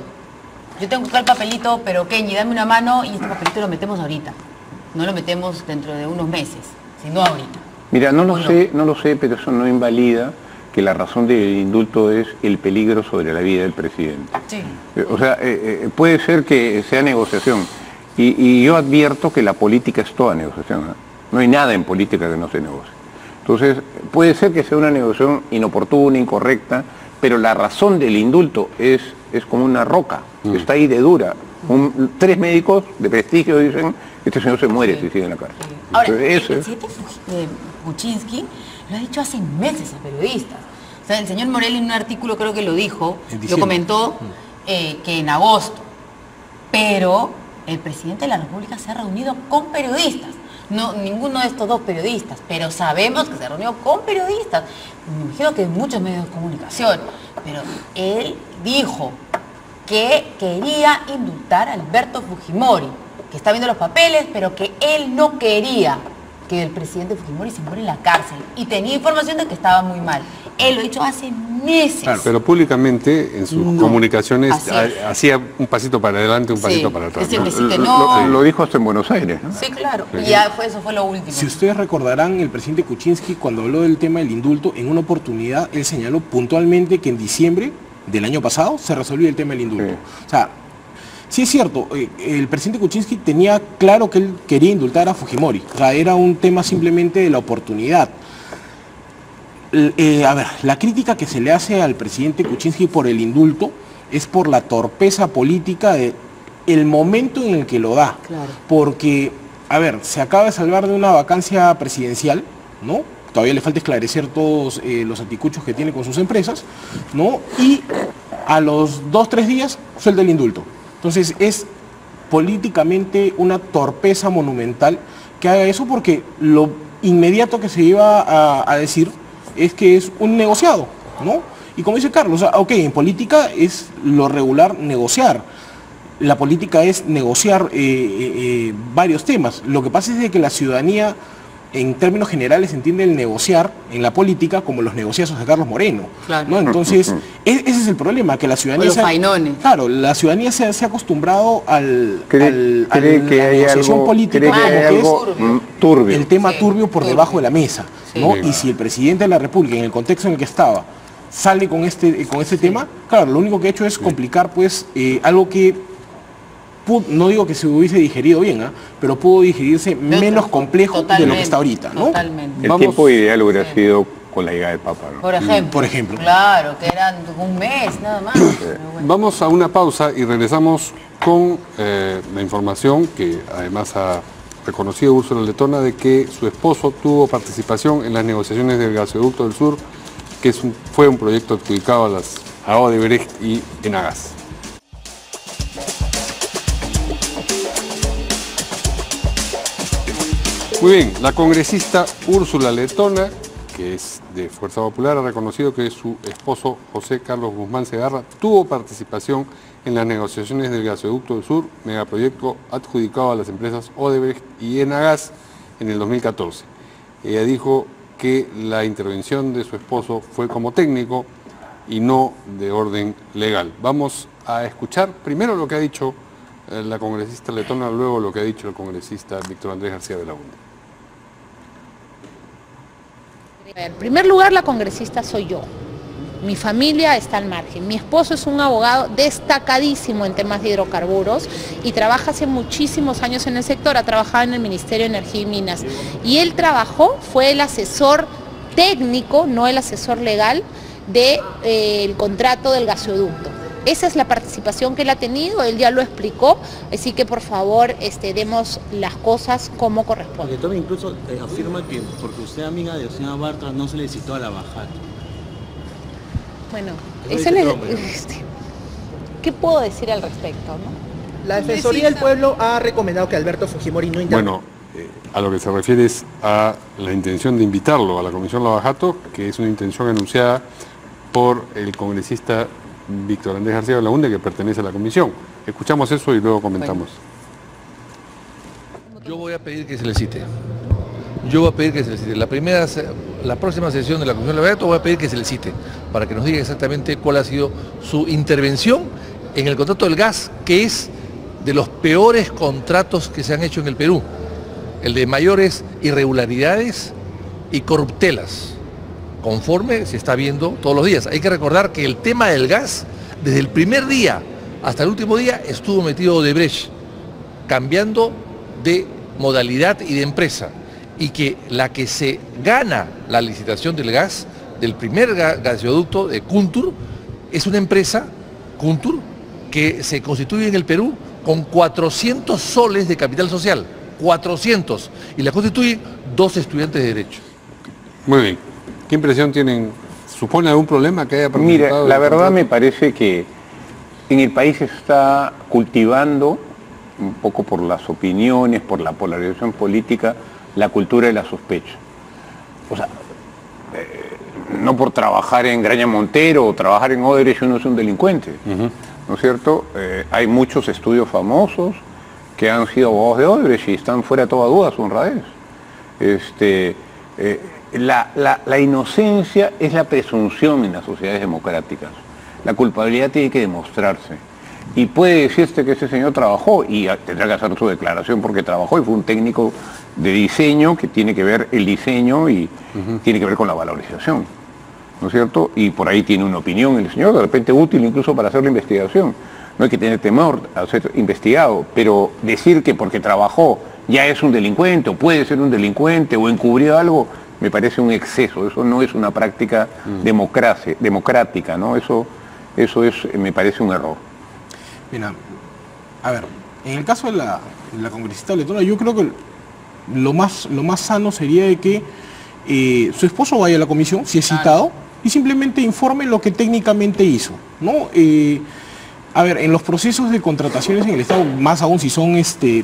Yo tengo que buscar el papelito, pero Kenji, dame una mano y este papelito lo metemos ahorita. No lo metemos dentro de unos meses, sino ahorita. Mira, no lo sé, pero eso no invalida que la razón del indulto es el peligro sobre la vida del presidente. Sí. O sea, puede ser que sea negociación. Y yo advierto que la política es toda negociación. No hay nada en política que no se negocie. Entonces, puede ser que sea una negociación inoportuna, incorrecta, pero la razón del indulto es como una roca, está ahí de dura. 3 médicos de prestigio dicen, este señor se muere si sigue en la cárcel. Sí. Ahora, el presidente Kuczynski lo ha dicho hace meses a periodistas. O sea, el señor Morelli en un artículo creo que lo dijo, lo comentó, que en agosto. Pero el presidente de la República se ha reunido con periodistas. No, ninguno de estos 2 periodistas, pero sabemos que se reunió con periodistas. Me imagino que en muchos medios de comunicación. Pero él dijo que quería indultar a Alberto Fujimori, que está viendo los papeles, pero que él no quería que el presidente Fujimori se muera en la cárcel. Y tenía información de que estaba muy mal. Él lo ha dicho hace meses. Claro, pero públicamente en sus comunicaciones hacía un pasito para adelante, un pasito para atrás. Lo dijo hasta en Buenos Aires, ¿no? Sí, claro. Y ya eso fue lo último. Si ustedes recordarán, el presidente Kuczynski, cuando habló del tema del indulto, en una oportunidad él señaló puntualmente que en diciembre del año pasado se resolvió el tema del indulto. Sí. O sea, sí es cierto, el presidente Kuczynski tenía claro que él quería indultar a Fujimori. O sea, era un tema simplemente de la oportunidad. A ver, la crítica que se le hace al presidente Kuczynski por el indulto es por la torpeza política del momento en el que lo da. Claro. Porque, a ver, se acaba de salvar de una vacancia presidencial, ¿no? Todavía le falta esclarecer todos los anticuchos que tiene con sus empresas, ¿no? Y a los 2-3 días suelta el indulto. Entonces es políticamente una torpeza monumental que haga eso, porque lo inmediato que se iba a decir es que es un negociado, ¿no? Y como dice Carlos, ok, en política es lo regular negociar. La política es negociar varios temas. Lo que pasa es de que la ciudadanía, en términos generales, entiende el negociar en la política como los negociazos de Carlos Moreno. Claro. ¿No? Entonces, ese es el problema, que la ciudadanía... Claro, la ciudadanía se ha acostumbrado a la negociación política, que es turbio. El tema turbio por debajo de la mesa, ¿no? Y si el presidente de la República, en el contexto en el que estaba, sale con este tema, claro, lo único que ha hecho es complicar, pues, algo que... no digo que se hubiese digerido bien, pero pudo digerirse menos complejo de lo que está ahorita, ¿no? Totalmente. El tiempo ideal hubiera sido con la llegada del Papa, ¿no? Por ejemplo. Claro, que eran un mes, nada más. Bueno. Vamos a una pausa y regresamos con la información que además ha reconocido Úrsula Letona de que su esposo tuvo participación en las negociaciones del Gasoducto del Sur, que fue un proyecto adjudicado a Odebrecht y Enagás. Muy bien, la congresista Úrsula Letona, que es de Fuerza Popular, ha reconocido que su esposo José Carlos Guzmán Segarra tuvo participación en las negociaciones del Gasoducto del Sur, megaproyecto adjudicado a las empresas Odebrecht y Enagás en el 2014. Ella dijo que la intervención de su esposo fue como técnico y no de orden legal. Vamos a escuchar primero lo que ha dicho la congresista letona luego lo que ha dicho el congresista Víctor Andrés García Belaúnde? En primer lugar, la congresista soy yo. Mi familia está al margen. Mi esposo es un abogado destacadísimo en temas de hidrocarburos y trabaja hace muchísimos años en el sector, ha trabajado en el Ministerio de Energía y Minas. Y él fue el asesor técnico, no el asesor legal, del contrato del gasoducto. Esa es la participación que él ha tenido, él ya lo explicó, así que por favor demos las cosas como corresponde. Porque Tommy incluso afirma que porque usted amiga de la señora Bartra no se le citó a la Bajato. Bueno, ¿qué puedo decir al respecto, no? La Defensoría del Pueblo ha recomendado que Alberto Fujimori no intervenga. Bueno, a lo que se refiere es a la intención de invitarlo a la Comisión Lavajato, que es una intención anunciada por el congresista Víctor Andrés García Belaúnde, que pertenece a la comisión. Escuchamos eso y luego comentamos. Yo voy a pedir que se le cite. Yo voy a pedir que se le cite. La próxima sesión de la Comisión Lavajato voy a pedir que se le cite, para que nos diga exactamente cuál ha sido su intervención en el contrato del gas, que es de los peores contratos que se han hecho en el Perú. El de mayores irregularidades y corruptelas, conforme se está viendo todos los días. Hay que recordar que el tema del gas, desde el primer día hasta el último día, estuvo metido Odebrecht, cambiando de modalidad y de empresa, y que la que se gana la licitación del gas, del primer gasoducto de Kuntur, es una empresa, Kuntur, que se constituye en el Perú con 400 soles de capital social, 400, y la constituyen 2 estudiantes de Derecho. Muy bien. ¿Qué impresión tienen? ¿Supone algún problema que haya participado? Mira, la verdad me parece que en el país se está cultivando, un poco por las opiniones, por la polarización política, la cultura de la sospecha. O sea, no por trabajar en Graña Montero o trabajar en Odebrecht uno es un delincuente, ¿no es cierto? Hay muchos estudios famosos que han sido abogados de Odebrecht y están fuera de toda duda su honradez. La inocencia es la presunción en las sociedades democráticas. La culpabilidad tiene que demostrarse. Y puede decirse que ese señor trabajó y tendrá que hacer su declaración porque trabajó y fue un técnico de diseño que tiene que ver el diseño y tiene que ver con la valorización, ¿no es cierto? Y por ahí tiene una opinión el señor, de repente útil incluso para hacer la investigación. No hay que tener temor a ser investigado, pero decir que porque trabajó ya es un delincuente o puede ser un delincuente o encubrió algo, me parece un exceso. Eso no es una práctica democrática, ¿no? Eso me parece un error. Mira, a ver, en el caso de la congresista letona, yo creo que lo más sano sería de que su esposo vaya a la comisión, si es citado, y simplemente informe lo que técnicamente hizo, ¿no? A ver, en los procesos de contrataciones en el Estado, más aún si son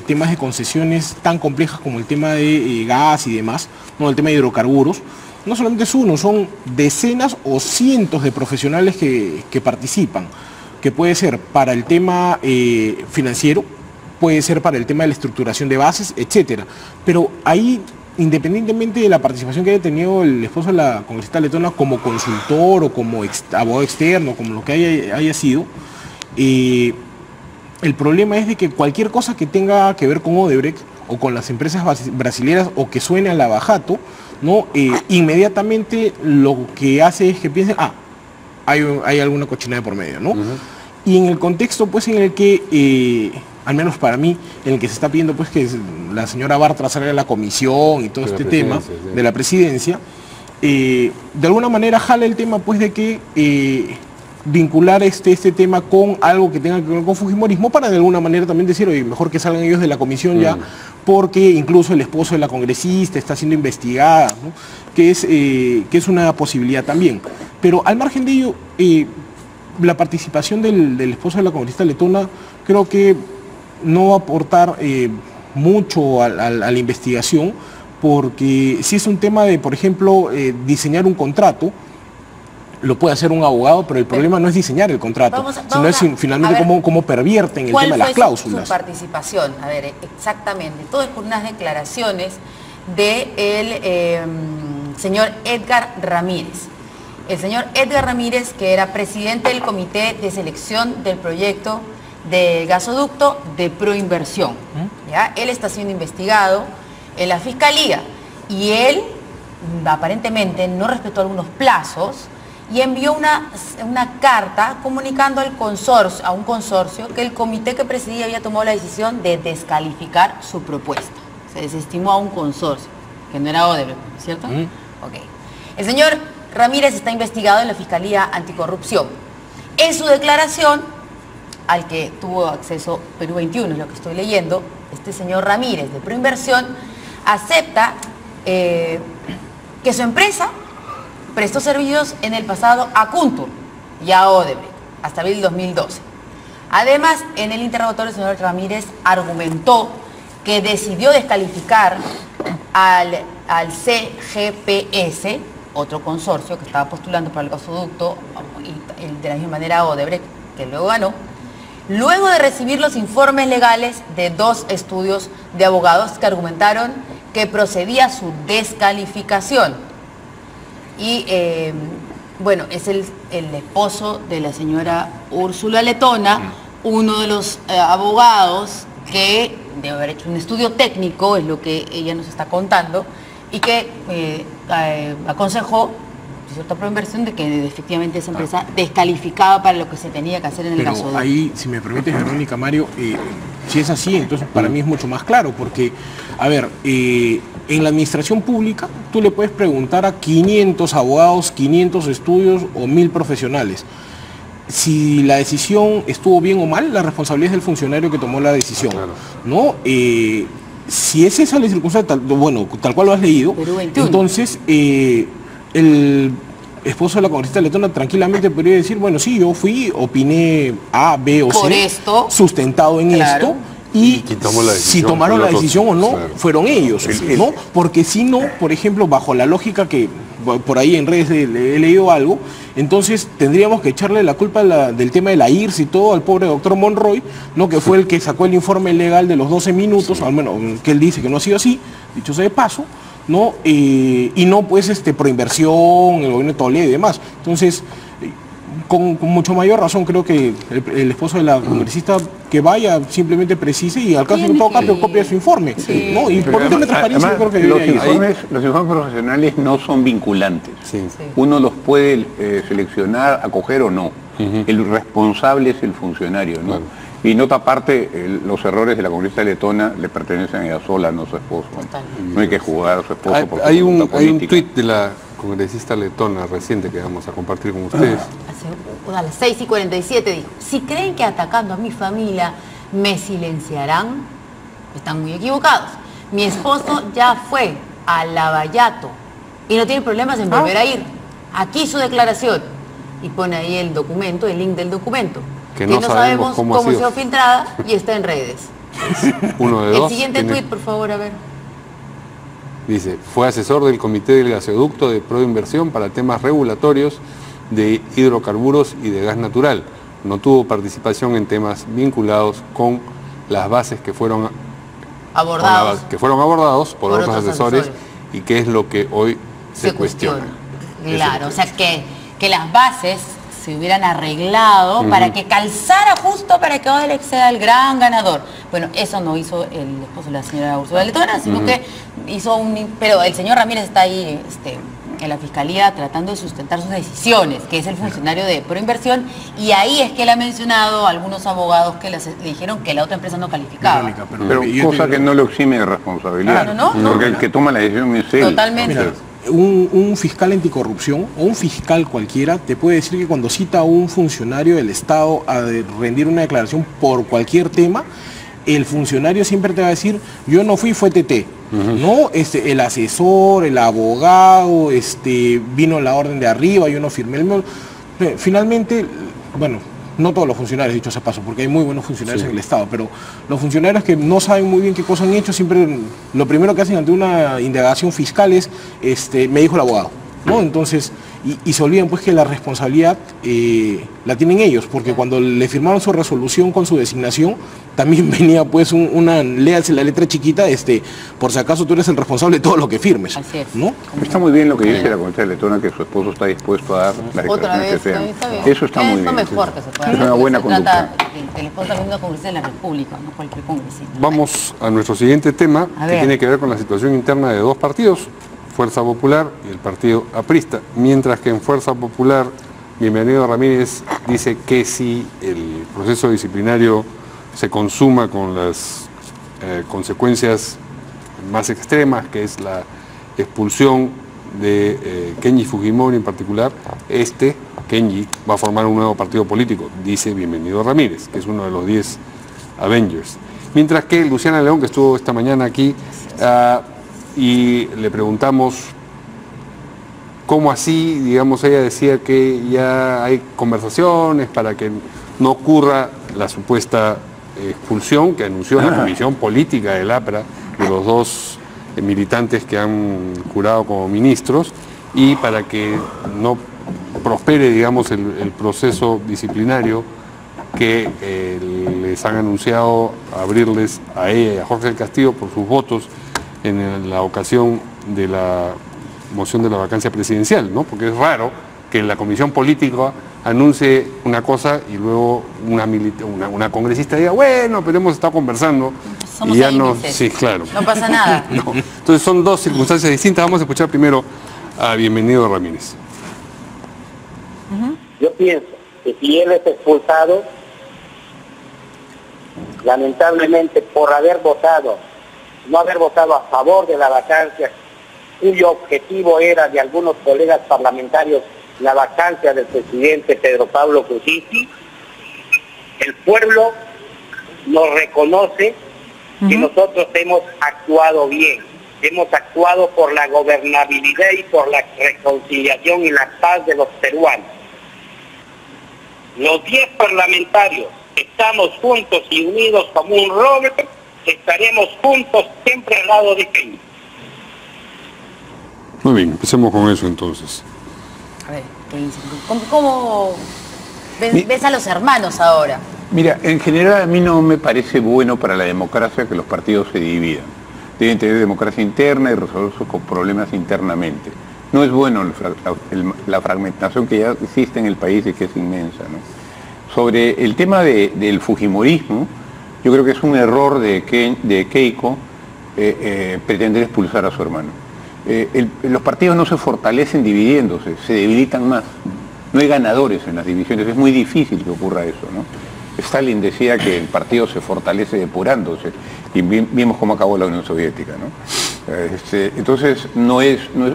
temas de concesiones tan complejas como el tema de gas y demás, no, el tema de hidrocarburos, no solamente es uno, son decenas o cientos de profesionales que participan, que puede ser para el tema financiero, puede ser para el tema de la estructuración de bases, etcétera. Pero ahí, independientemente de la participación que haya tenido el esposo de la congresista letona como consultor o como abogado externo, como lo que haya sido, el problema es de que cualquier cosa que tenga que ver con Odebrecht o con las empresas brasileñas o que suene a Lavajato, ¿no? Inmediatamente lo que hace es que piensen, hay alguna cochinada por medio, ¿no? Y en el contexto pues en el que, al menos para mí, en el que se está pidiendo pues que la señora Bartra salga de la comisión y todo este tema de la presidencia, de alguna manera jala el tema pues de que vincular este tema con algo que tenga que ver con Fujimorismo para de alguna manera también decir, oye, mejor que salgan ellos de la comisión ya, porque incluso el esposo de la congresista está siendo investigada, ¿no? que es una posibilidad también. Pero al margen de ello, la participación del esposo de la congresista letona creo que no va a aportar mucho a la investigación, porque si es un tema de, por ejemplo, diseñar un contrato, lo puede hacer un abogado, pero el problema no es diseñar el contrato, sino es finalmente cómo pervierten el tema de las cláusulas. Su participación, a ver, exactamente, todo es por unas declaraciones del señor Edgar Ramírez. El señor Edgar Ramírez, que era presidente del comité de selección del proyecto del gasoducto de Proinversión. ¿Ya? Él está siendo investigado en la Fiscalía y él aparentemente no respetó algunos plazos y envió una carta comunicando a un consorcio que el comité que presidía había tomado la decisión de descalificar su propuesta. Se desestimó a un consorcio, que no era Odebrecht, ¿cierto? Ok. El señor Ramírez está investigado en la Fiscalía Anticorrupción. En su declaración, al que tuvo acceso Perú 21, es lo que estoy leyendo, este señor Ramírez de Proinversión acepta que su empresa prestó servicios en el pasado a Kuntur y a Odebrecht, hasta abril 2012. Además, en el interrogatorio el señor Ramírez argumentó que decidió descalificar al CGPS, otro consorcio que estaba postulando para el gasoducto, y de la misma manera a Odebrecht, que luego ganó, luego de recibir los informes legales de 2 estudios de abogados que argumentaron que procedía su descalificación. Y bueno, es el esposo de la señora Úrsula Letona, uno de los abogados que debe haber hecho un estudio técnico, es lo que ella nos está contando, y que aconsejó cierta Proinversión de que efectivamente esa empresa descalificaba para lo que se tenía que hacer en el gasoducto. Ahí, si me permites, Verónica, Mario, si es así, entonces para mí es mucho más claro, porque, a ver, en la administración pública tú le puedes preguntar a 500 abogados, 500 estudios o 1000 profesionales. Si la decisión estuvo bien o mal, la responsabilidad es del funcionario que tomó la decisión, ¿no? Si es esa la circunstancia, tal cual lo has leído, entonces el esposo de la congresista Letona tranquilamente podría decir, bueno, sí, yo fui, opiné A, B o C, sustentado en esto, y si tomaron la decisión o no, fueron ellos, ¿no? Porque si no, por ejemplo, bajo la lógica que por ahí en redes he leído algo, entonces tendríamos que echarle la culpa del tema de la IRS y todo al pobre doctor Monroy, ¿no? Que fue el que sacó el informe legal de los 12 minutos, al menos que él dice que no ha sido así, dicho sea de paso, ¿no? Y no pues Proinversión, el gobierno de Toledo y demás. Entonces, con mucho mayor razón creo que el esposo de la congresista que vaya, simplemente precise y alcance en todo caso copia su informe, ¿no? Y por un tema de transparencia yo creo que los informes profesionales no son vinculantes. Uno los puede seleccionar, acoger o no. El responsable es el funcionario, ¿no? Y en otra parte, los errores de la congresista letona le pertenecen a ella sola, no a su esposo. No hay que jugar a su esposo por hay un tuit de la congresista letona reciente que vamos a compartir con ustedes. A las 6:47 dijo, si creen que atacando a mi familia me silenciarán, están muy equivocados. Mi esposo ya fue a Lavallato y no tiene problemas en volver a ir. Aquí su declaración. Y pone ahí el documento, el link del documento. Que no sabemos cómo se ha filtrada y está en redes. Uno de dos. El siguiente tuit, por favor, a ver. Dice, fue asesor del Comité del Gasoducto de Proinversión para temas regulatorios de hidrocarburos y de gas natural. No tuvo participación en temas vinculados con las bases que fueron abordados por otros asesores y que es lo que hoy se cuestiona. Claro, o sea que las bases se hubieran arreglado para que calzara justo para que Odebrecht sea el gran ganador. Bueno, eso no hizo el esposo de la señora Úrsula Letona, sino que hizo pero el señor Ramírez está ahí en la Fiscalía tratando de sustentar sus decisiones, que es el funcionario de Proinversión, y ahí es que él ha mencionado a algunos abogados que le dijeron que la otra empresa no calificaba. Pero cosa que no lo exime de responsabilidad, porque el que toma la decisión es él. Totalmente. Mira, un fiscal anticorrupción o un fiscal cualquiera te puede decir que cuando cita a un funcionario del Estado a rendir una declaración por cualquier tema, el funcionario siempre te va a decir, yo no fui, fue TT. No, el asesor, el abogado, vino la orden de arriba, yo no firmé el mail. Finalmente, bueno, no todos los funcionarios, dicho sea paso, porque hay muy buenos funcionarios en el Estado, pero los funcionarios que no saben muy bien qué cosa han hecho, siempre lo primero que hacen ante una indagación fiscal es, me dijo el abogado, ¿no? Entonces, y se olvidan pues que la responsabilidad la tienen ellos, porque cuando le firmaron su resolución con su designación, también venía pues léase la letra chiquita, por si acaso tú eres el responsable de todo lo que firmes. Así es. ¿No? Está muy bien lo que dice la comisaria Letona, que su esposo está dispuesto a dar las declaraciones que sean. Eso está muy bien. Mejor que se pueda es una buena conducta. El esposo también de congresista de la República, no cualquier congresista. Vamos a nuestro siguiente tema, que tiene que ver con la situación interna de dos partidos, Fuerza Popular y el Partido Aprista. Mientras que en Fuerza Popular, Bienvenido Ramírez dice que si el proceso disciplinario se consuma con las consecuencias más extremas, que es la expulsión de Kenji Fujimori en particular, Kenji va a formar un nuevo partido político, dice Bienvenido Ramírez, que es uno de los 10 Avengers. Mientras que Luciana León, que estuvo esta mañana aquí, y le preguntamos cómo así, digamos, ella decía que ya hay conversaciones para que no ocurra la supuesta expulsión que anunció la comisión política del APRA de los dos militantes que han jurado como ministros, y para que no prospere, digamos, el proceso disciplinario que les han anunciado abrirles a ella y a Jorge del Castillo por sus votos en la ocasión de la moción de la vacancia presidencial, ¿no? Porque es raro que la comisión política anuncie una cosa y luego una congresista diga, bueno, pero hemos estado conversando. Somos y ya no, sí, claro. No pasa nada. No. Entonces son dos circunstancias distintas. Vamos a escuchar primero a Bienvenido Ramírez. Yo pienso que si él es expulsado, lamentablemente por no haber votado a favor de la vacancia, cuyo objetivo era de algunos colegas parlamentarios la vacancia del presidente Pedro Pablo Kuczynski, el pueblo nos reconoce que nosotros hemos actuado bien, hemos actuado por la gobernabilidad y por la reconciliación y la paz de los peruanos. Los 10 parlamentarios estamos juntos y unidos como un roble, estaremos juntos siempre al lado de Kenji. Muy bien, empecemos con eso entonces. A ver, ¿cómo ves a los hermanos ahora? Mira, en general a mí no me parece bueno para la democracia que los partidos se dividan. Deben tener democracia interna y resolver sus problemas internamente. No es bueno la fragmentación que ya existe en el país y que es inmensa, ¿no? Sobre el tema del fujimorismo, yo creo que es un error de Keiko pretender expulsar a su hermano. Los partidos no se fortalecen dividiéndose, se debilitan más. No hay ganadores en las divisiones, es muy difícil que ocurra eso, ¿no? Stalin decía que el partido se fortalece depurándose, y vimos cómo acabó la Unión Soviética, ¿no? Entonces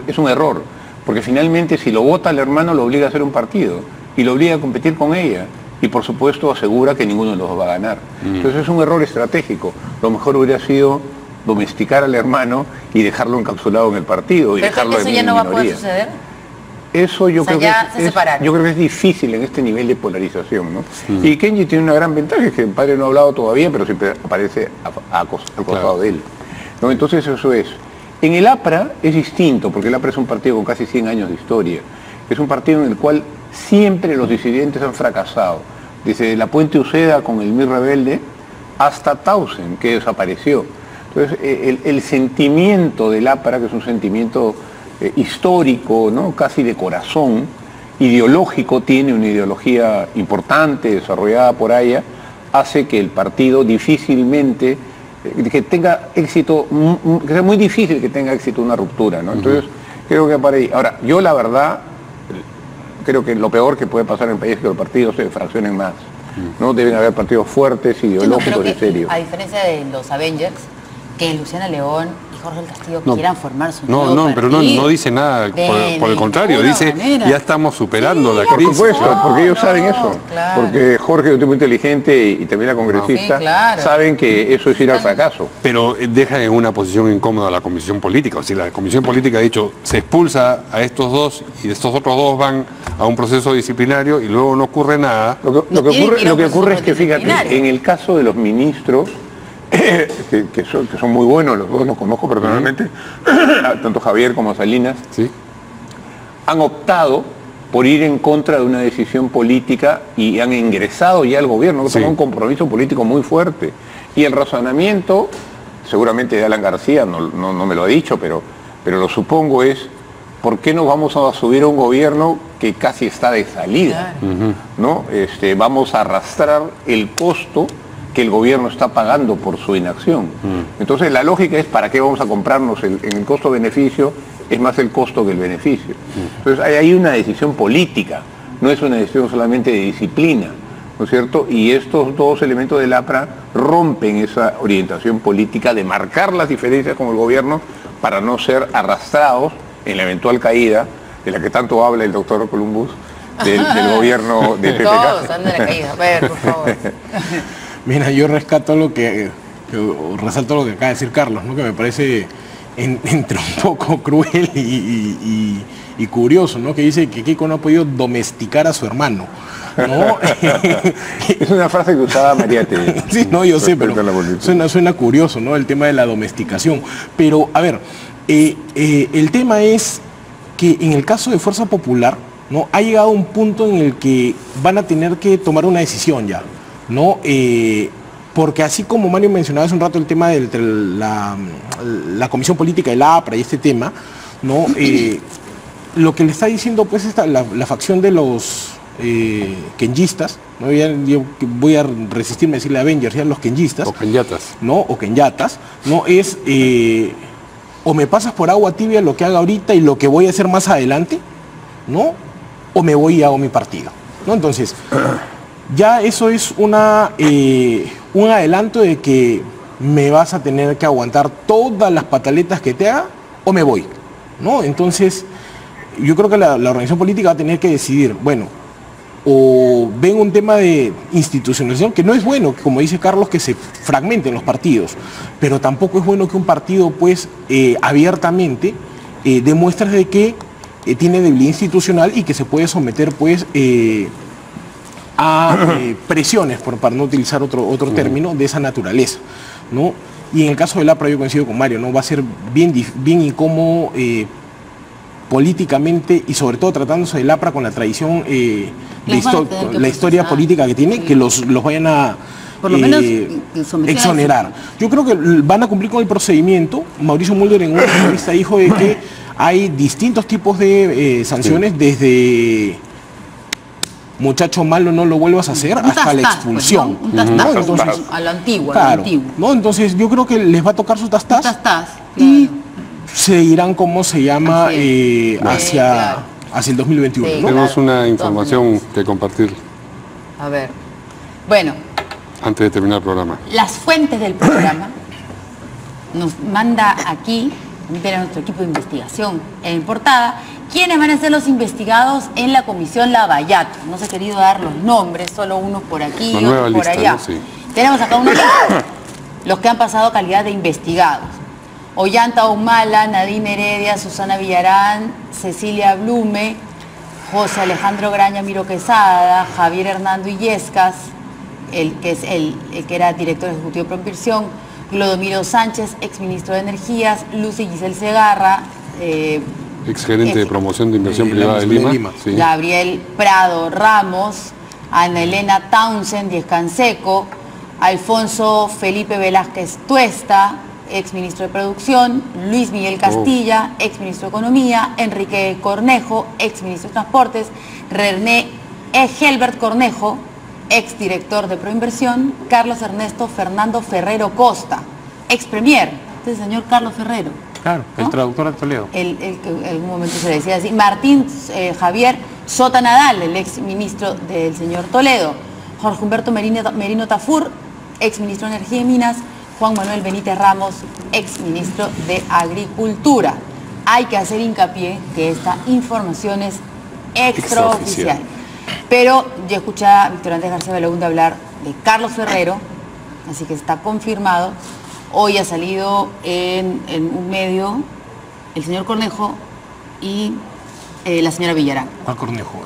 es un error, porque finalmente si lo vota el hermano lo obliga a hacer un partido, y lo obliga a competir con ella, y por supuesto asegura que ninguno de los dos va a ganar. Entonces es un error estratégico. Lo mejor hubiera sido domesticar al hermano y dejarlo encapsulado en el partido y dejarlo en minoría. ¿Eso ya no va a poder suceder? Eso yo creo que es difícil en este nivel de polarización, ¿no? Y Kenji tiene una gran ventaja, es que el padre no ha hablado todavía, pero siempre aparece al costado de él, ¿no? Entonces eso es. En el APRA es distinto, porque el APRA es un partido con casi 100 años de historia. Es un partido en el cual siempre los disidentes han fracasado. Desde la Puente Uceda con el MIR rebelde hasta Tausen, que desapareció. Entonces el sentimiento del APRA, que es un sentimiento histórico, ¿no? Casi de corazón, ideológico, tiene una ideología importante desarrollada por ella, hace que el partido difícilmente, que tenga éxito, que sea muy difícil que tenga éxito una ruptura, ¿no? Entonces creo que para ahí. Ahora, yo la verdad creo que lo peor que puede pasar en el país es que los partidos se fraccionen más, ¿no? Deben haber partidos fuertes, ideológicos y serios. A diferencia de los Avengers, que Luciana León y Jorge del Castillo quieran formar su nuevo partido. Pero no dice nada, por el contrario, dice ya estamos superando la crisis. Por supuesto, porque ellos saben eso. Claro. Porque Jorge es un tipo inteligente y también la congresista saben que eso es ir al fracaso. Pero deja en una posición incómoda a la comisión política. O sea, la comisión política ha dicho, se expulsa a estos dos y estos otros dos van a un proceso disciplinario y luego no ocurre nada. Lo que ocurre es que, fíjate, en el caso de los ministros, que son muy buenos, los dos los conozco personalmente, tanto Javier como Salinas, han optado por ir en contra de una decisión política y han ingresado ya al gobierno, que tomó un compromiso político muy fuerte. Y el razonamiento, seguramente de Alan García, no me lo ha dicho, pero lo supongo, es ¿por qué nos vamos a subir a un gobierno que casi está de salida? Claro. ¿No? Vamos a arrastrar el costo que el gobierno está pagando por su inacción. Entonces la lógica es ¿para qué vamos a comprarnos en el costo-beneficio? Es más el costo que el beneficio. Entonces hay una decisión política, no es una decisión solamente de disciplina, ¿no es cierto? Y estos dos elementos del APRA rompen esa orientación política de marcar las diferencias con el gobierno para no ser arrastrados en la eventual caída, de la que tanto habla el doctor Columbus, del gobierno del PPK. Todos andan de la caída, a ver, por favor. Mira, yo rescato resalto lo que acaba de decir Carlos, ¿no? Que me parece entre un poco cruel y curioso, ¿no? Que dice que Keiko no ha podido domesticar a su hermano, ¿no? Es una frase que usaba Mariate. Sí, no, yo sé, pero suena curioso, ¿no? El tema de la domesticación. Pero, a ver, el tema es que en el caso de Fuerza Popular, ¿no? Ha llegado un punto en el que van a tener que tomar una decisión ya, ¿no? Porque así como Mario mencionaba hace un rato el tema de la comisión política del APRA y este tema, ¿no? Lo que le está diciendo pues la facción de los kenyistas, ¿no? Yo voy a resistirme a decirle Avengers, ya los kenyistas. O kenyatas. ¿No? O kenyatas, ¿no? Es o me pasas por agua tibia lo que haga ahorita y lo que voy a hacer más adelante, ¿no? O me voy y hago mi partido, ¿no? Entonces, ya eso es un adelanto de que me vas a tener que aguantar todas las pataletas que te haga o me voy, ¿no? Entonces, yo creo que la organización política va a tener que decidir, bueno, o ven un tema de institucionalización, que no es bueno, como dice Carlos, que se fragmenten los partidos, pero tampoco es bueno que un partido, pues, abiertamente demuestre de que tiene debilidad institucional y que se puede someter, pues, a presiones, para no utilizar otro término, de esa naturaleza, ¿no? Y en el caso del APRA yo coincido con Mario, ¿no? Va a ser bien incómodo políticamente y sobre todo tratándose del APRA con la tradición, la historia política que tiene, que los vayan a por lo menos exonerar. Yo creo que van a cumplir con el procedimiento. Mauricio Mulder en una entrevista dijo de que hay distintos tipos de sanciones, desde muchacho malo no lo vuelvas a hacer, hasta la expulsión. Pues, ¿no? Entonces, a lo antiguo, claro, ¿no? Entonces yo creo que les va a tocar su tastás, y se irán, ¿cómo se llama? Hacia el 2021. Sí, ¿no? Tenemos una información que compartir. A ver. Bueno. Antes de terminar el programa. Las fuentes del programa nos manda aquí, ver a nuestro equipo de investigación en portada, quiénes van a ser los investigados en la comisión Lavallato. No se ha querido dar los nombres, solo unos por aquí y otros por allá. ¿No? Sí. Tenemos acá unos los que han pasado calidad de investigados. Ollanta Humala, Nadine Heredia, Susana Villarán, Cecilia Blume, José Alejandro Graña Miro Quesada, Javier Hernando Illescas, el que era director ejecutivo de Proinversión, Clodomiro Sánchez, exministro de Energías, Lucy Giselle Segarra, exgerente de promoción de inversión privada de Lima. Sí. Gabriel Prado Ramos, Ana Elena Townsend Díez Canseco, Alfonso Felipe Velázquez Tuesta, exministro de Producción, Luis Miguel Castilla, exministro de Economía, Enrique Cornejo, exministro de Transportes, René Helbert Cornejo, exdirector de Proinversión, Carlos Ernesto Fernando Ferrero Costa, expremier, este es el señor Carlos Ferrero. Claro, ¿no? El traductor de Toledo. El que en algún momento se decía así. Martín Javier Sota Nadal, el exministro del señor Toledo. Jorge Humberto Merino Tafur, exministro de Energía y Minas. Juan Manuel Benítez Ramos, exministro de Agricultura. Hay que hacer hincapié que esta información es extraoficial. Pero yo escuché a Víctor Andrés García Belaúnde hablar de Carlos Ferrero, así que está confirmado. Hoy ha salido en un medio el señor Cornejo y la señora Villarán. ¿Cuál Cornejo?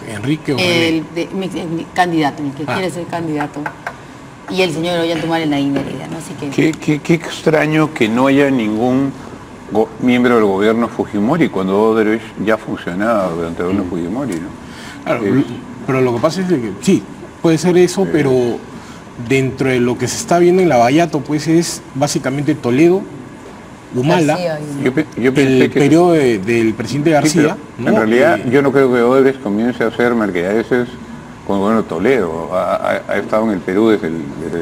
¿Enrique o el candidato, el que quiere ser candidato. Y el señor Ollanta Humala en la Nadine Heredia, ¿no? Así que... Qué extraño que no haya ningún miembro del gobierno Fujimori cuando Odebrecht ya funcionaba durante el gobierno Fujimori, ¿no? Claro, pero lo que pasa es que sí, puede ser eso, pero dentro de lo que se está viendo en Lavallato, pues es básicamente Toledo, Humala, yo pensé el periodo del presidente García. Sí, ¿no? En realidad yo no creo que Odebrecht comience a hacer mercaderes con el gobierno de Toledo. Ha estado en el Perú desde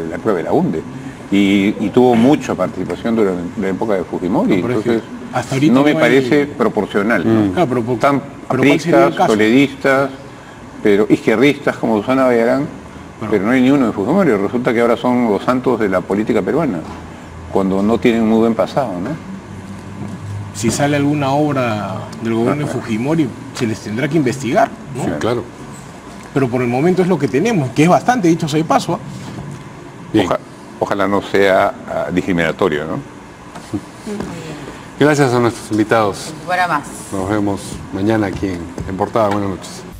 la época de la UNDE y tuvo mucha participación durante la época de Fujimori. Entonces hasta ahorita no me parece proporcional. Claro, Están apristas, toledistas, pero izquierdistas como Susana Bayarán, pero no hay ni uno de Fujimori. Resulta que ahora son los santos de la política peruana, cuando no tienen muy buen pasado, ¿no? Si sale alguna obra del gobierno de Fujimori, se les tendrá que investigar, ¿no? Sí, claro. Pero por el momento es lo que tenemos, que es bastante, dicho sea de paso. Ojalá no sea discriminatorio, ¿no? Gracias a nuestros invitados. Para más. Nos vemos mañana aquí en Portada. Buenas noches.